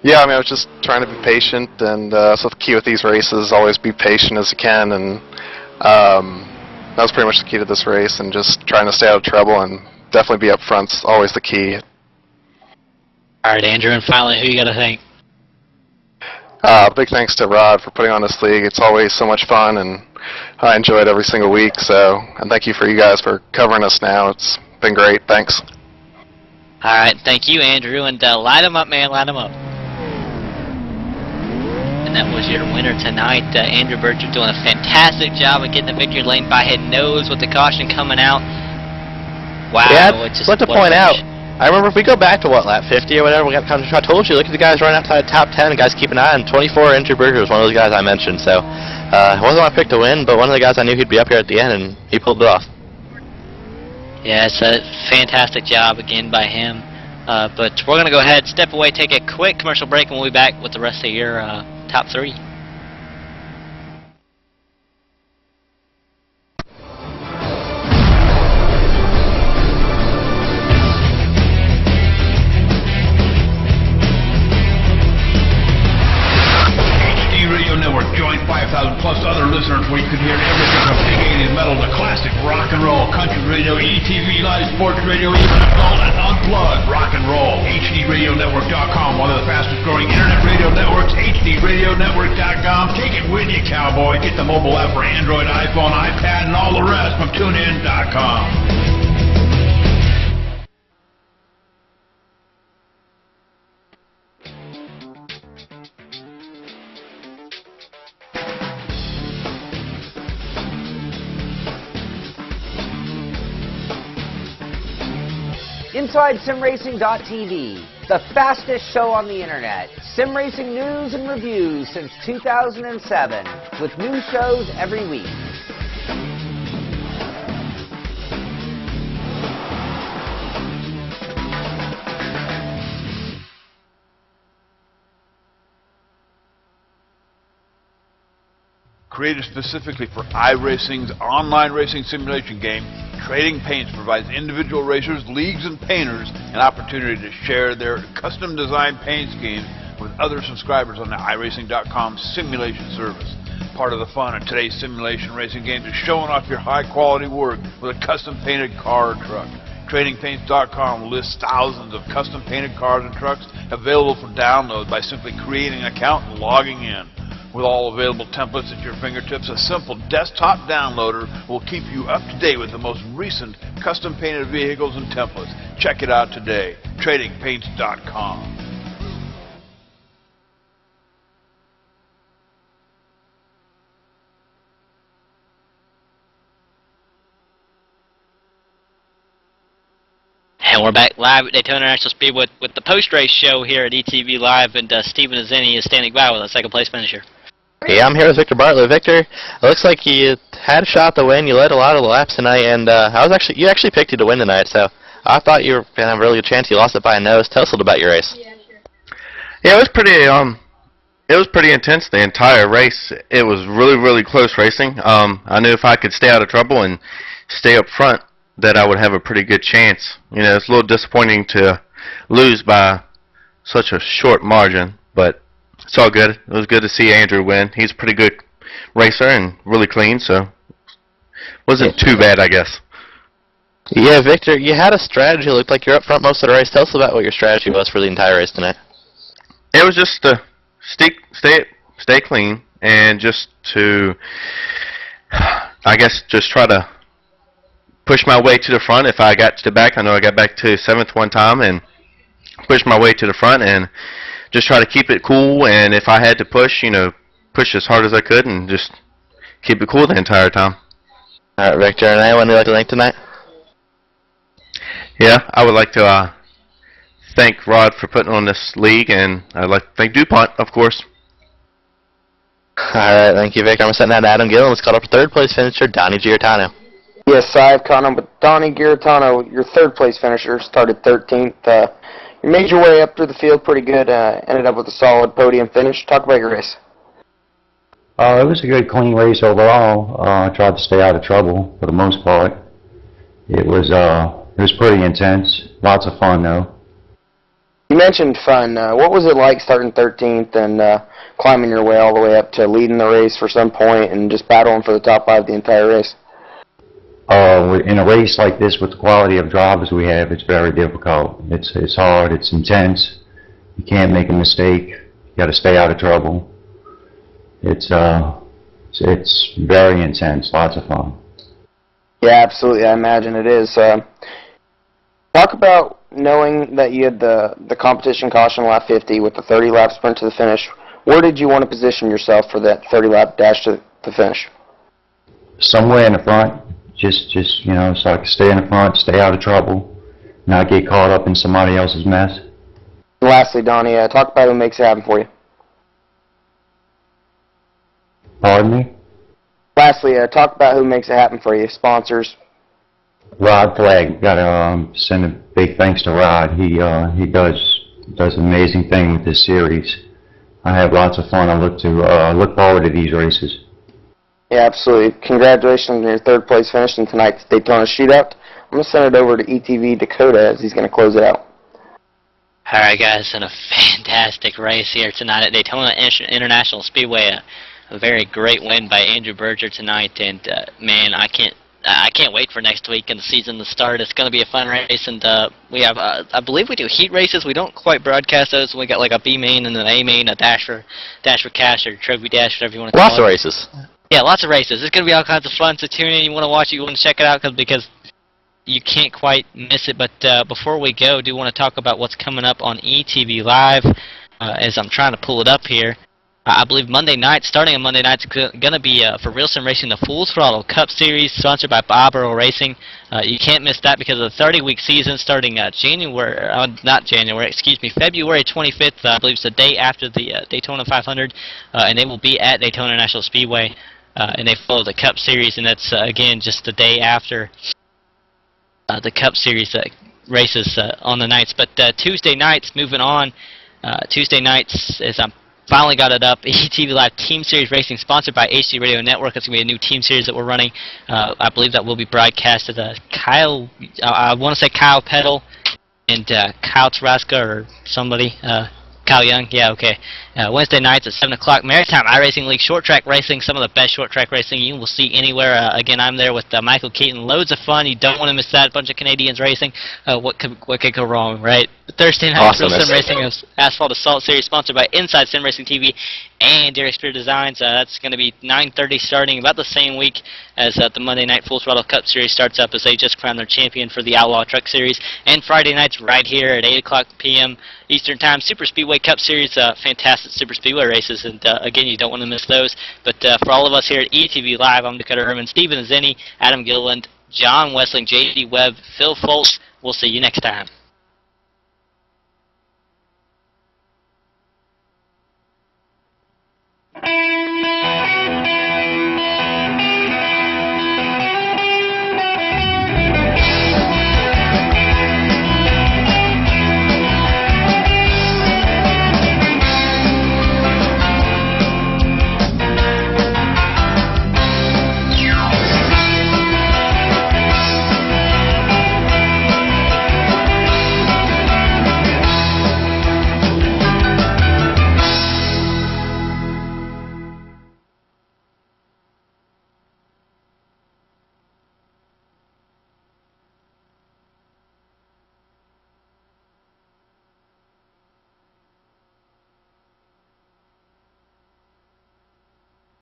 S8: yeah, I mean, I was just trying to be patient, and so the key with these races is always be patient as you can, and that was pretty much the key to this race, and just trying to stay out of trouble and definitely be up front's always the key.
S1: All right, Andrew, and finally, who you got to thank?
S8: Big thanks to Rod for putting on this league. It's always so much fun, and I enjoy it every single week, so, and thank you for you guys for covering us now. It's been great. Thanks.
S1: All right, thank you, Andrew, and light them up, man, light them up. And that was your winner tonight. Andrew Berger doing a fantastic job of getting the victory lane by head nose with the caution coming out. Wow.
S2: Yeah,
S1: it's just
S2: what to point out, I remember if we go back to, what, lap 50 or whatever, I told you, look at the guys running outside the top 10, and guys keep an eye on 24. Andrew Berger was one of those guys I mentioned, so it wasn't my pick to win, but one of the guys I knew he'd be up here at the end, and he pulled it off.
S1: Yeah, it's a fantastic job again by him. But we're going to go ahead, step away, take a quick commercial break, and we'll be back with the rest of your top 3.
S6: Join 5,000 plus other listeners where you can hear everything from big 80s metal to classic rock and roll, country radio, ETV, live sports radio, even adult and unplugged rock and roll. HDRadioNetwork.com, one of the fastest growing internet radio networks, HDRadioNetwork.com. Take it with you, cowboy. Get the mobile app for Android, iPhone, iPad, and all the rest from TuneIn.com.
S5: Inside SimRacing.tv, the fastest show on the internet. Sim racing news and reviews since 2007, with new shows every week.
S4: Created specifically for iRacing's online racing simulation game, Trading Paints provides individual racers, leagues, and painters an opportunity to share their custom-designed paint schemes with other subscribers on the iRacing.com simulation service. Part of the fun of today's simulation racing games is showing off your high-quality work with a custom-painted car or truck. TradingPaints.com lists thousands of custom-painted cars and trucks available for download by simply creating an account and logging in. With all available templates at your fingertips, a simple desktop downloader will keep you up to date with the most recent custom-painted vehicles and templates. Check it out today. TradingPaints.com.
S1: And we're back live at Daytona International Speedway with the post-race show here at ETV Live, and Steven Azzini is standing by with a second-place finisher.
S2: Yeah, I'm here with Victor Bartlett. Victor, it looks like you had a shot to win. You led a lot of the laps tonight, and you actually picked you to win tonight, so I thought you were going to have a really good chance. You lost it by a nose. Tell us a little about your race.
S9: Yeah, it was pretty intense the entire race. It was really close racing. I knew if I could stay out of trouble and stay up front that I would have a pretty good chance. You know, it's a little disappointing to lose by such a short margin, but it's all good. It was good to see Andrew win. He's a pretty good racer and really clean, so wasn't too bad, I guess.
S2: Yeah, Victor, you had a strategy. It looked like you're up front most of the race. Tell us about what your strategy was for the entire race tonight.
S9: It was just to stay clean and just to, I guess, just try to push my way to the front. If I got to the back, I know I got back to 7th one time, and push my way to the front and just try to keep it cool, and if I had to push, you know, push as hard as I could and just keep it cool the entire time.
S2: All right, Victor, and anyone you'd like to thank tonight?
S9: Yeah, I would like to thank Rod for putting on this league, and I'd like to thank DuPont, of course.
S2: Alright, thank you, Vic. I'm setting that Adam Gill. Let's call up third place finisher, Donnie Giartano.
S3: Yes, I've caught him, but Donnie Giartano, your third place finisher, started 13th. You made your way up through the field pretty good, ended up with a solid podium finish. Talk about your race.
S10: It was a good, clean race overall. I tried to stay out of trouble for the most part. It was pretty intense. Lots of fun, though.
S3: You mentioned fun. What was it like starting 13th and climbing your way all the way up to leading the race for some point and just battling for the top 5 the entire race?
S10: In a race like this with the quality of drivers we have, it's very difficult. It's hard. It's intense. You can't make a mistake. You got to stay out of trouble. It's very intense. Lots of fun.
S3: Yeah, absolutely. I imagine it is. Talk about knowing that you had the competition caution lap 50 with the 30-lap sprint to the finish. Where did you want to position yourself for that 30-lap dash to the finish?
S10: Somewhere in the front, just you know, so I could stay in the front, stay out of trouble, not get caught up in somebody else's mess.
S3: And lastly, Donnie, talk about who makes it happen for you.
S10: Pardon me?
S3: Lastly, talk about who makes it happen for you. Sponsors.
S10: Rod Flagg. Got to send a big thanks to Rod. He does an amazing thing with this series. I have lots of fun. I look forward to these races.
S3: Yeah, absolutely. Congratulations on your third place finish in tonight's Daytona Shootout. I'm going to send it over to ETV Dakota as he's going to close it out.
S1: Alright guys, and a fantastic race here tonight at Daytona International Speedway. A very great win by Andrew Berger tonight, and man, I can't wait for next week and the season to start. It's going to be a fun race, and we have, I believe we do heat races. We don't quite broadcast those. We got like a B main and an A main, a dash for cash or trophy dash, whatever you want to call it.
S2: Lots of races.
S1: Yeah, lots of races. It's going to be all kinds of fun, so tune in. You want to watch it, you want to check it out, because you can't quite miss it. But before we go, I do want to talk about what's coming up on ETV Live, as I'm trying to pull it up here. I believe Monday night, starting on Monday night, it's going to be for Real Sim Racing, the Full Throttle Cup Series, sponsored by Bob Earl Racing. You can't miss that because of the 30-week season starting February 25th. I believe it's the day after the Daytona 500, and they will be at Daytona National Speedway, and they follow the Cup Series, and that's, again, just the day after the Cup Series races on the nights. But Tuesday nights, moving on, Tuesday nights, as I'm finally got it up, ETV Live Team Series Racing, sponsored by HD Radio Network. It's going to be a new team series that we're running. I believe that will be broadcasted. Kyle, I want to say Kyle Peddle and Kyle Taraska or somebody. Kyle Young, yeah, okay. Wednesday nights at 7 o'clock, Maritime iRacing League Short Track Racing, some of the best short track racing you will see anywhere. Again, I'm there with Michael Keaton. Loads of fun. You don't want to miss that. A bunch of Canadians racing. What could go wrong, right? Thursday night, Real Sim Racing is Asphalt Assault Series, sponsored by Inside Sim Racing TV and Derek Spear Designs. That's going to be 9:30 starting, about the same week as the Monday Night Full Throttle Cup Series starts up, as they just crowned their champion for the Outlaw Truck Series. And Friday nights right here at 8 o'clock p.m. Eastern Time, Super Speedway Cup Series, fantastic Super Speedway races, and again, you don't want to miss those. But for all of us here at ETV Live, I'm Dakota Herman, Stephen Zenny, Adam Gilliland, John Wessling, J.D. Webb, Phil Foltz. We'll see you next time.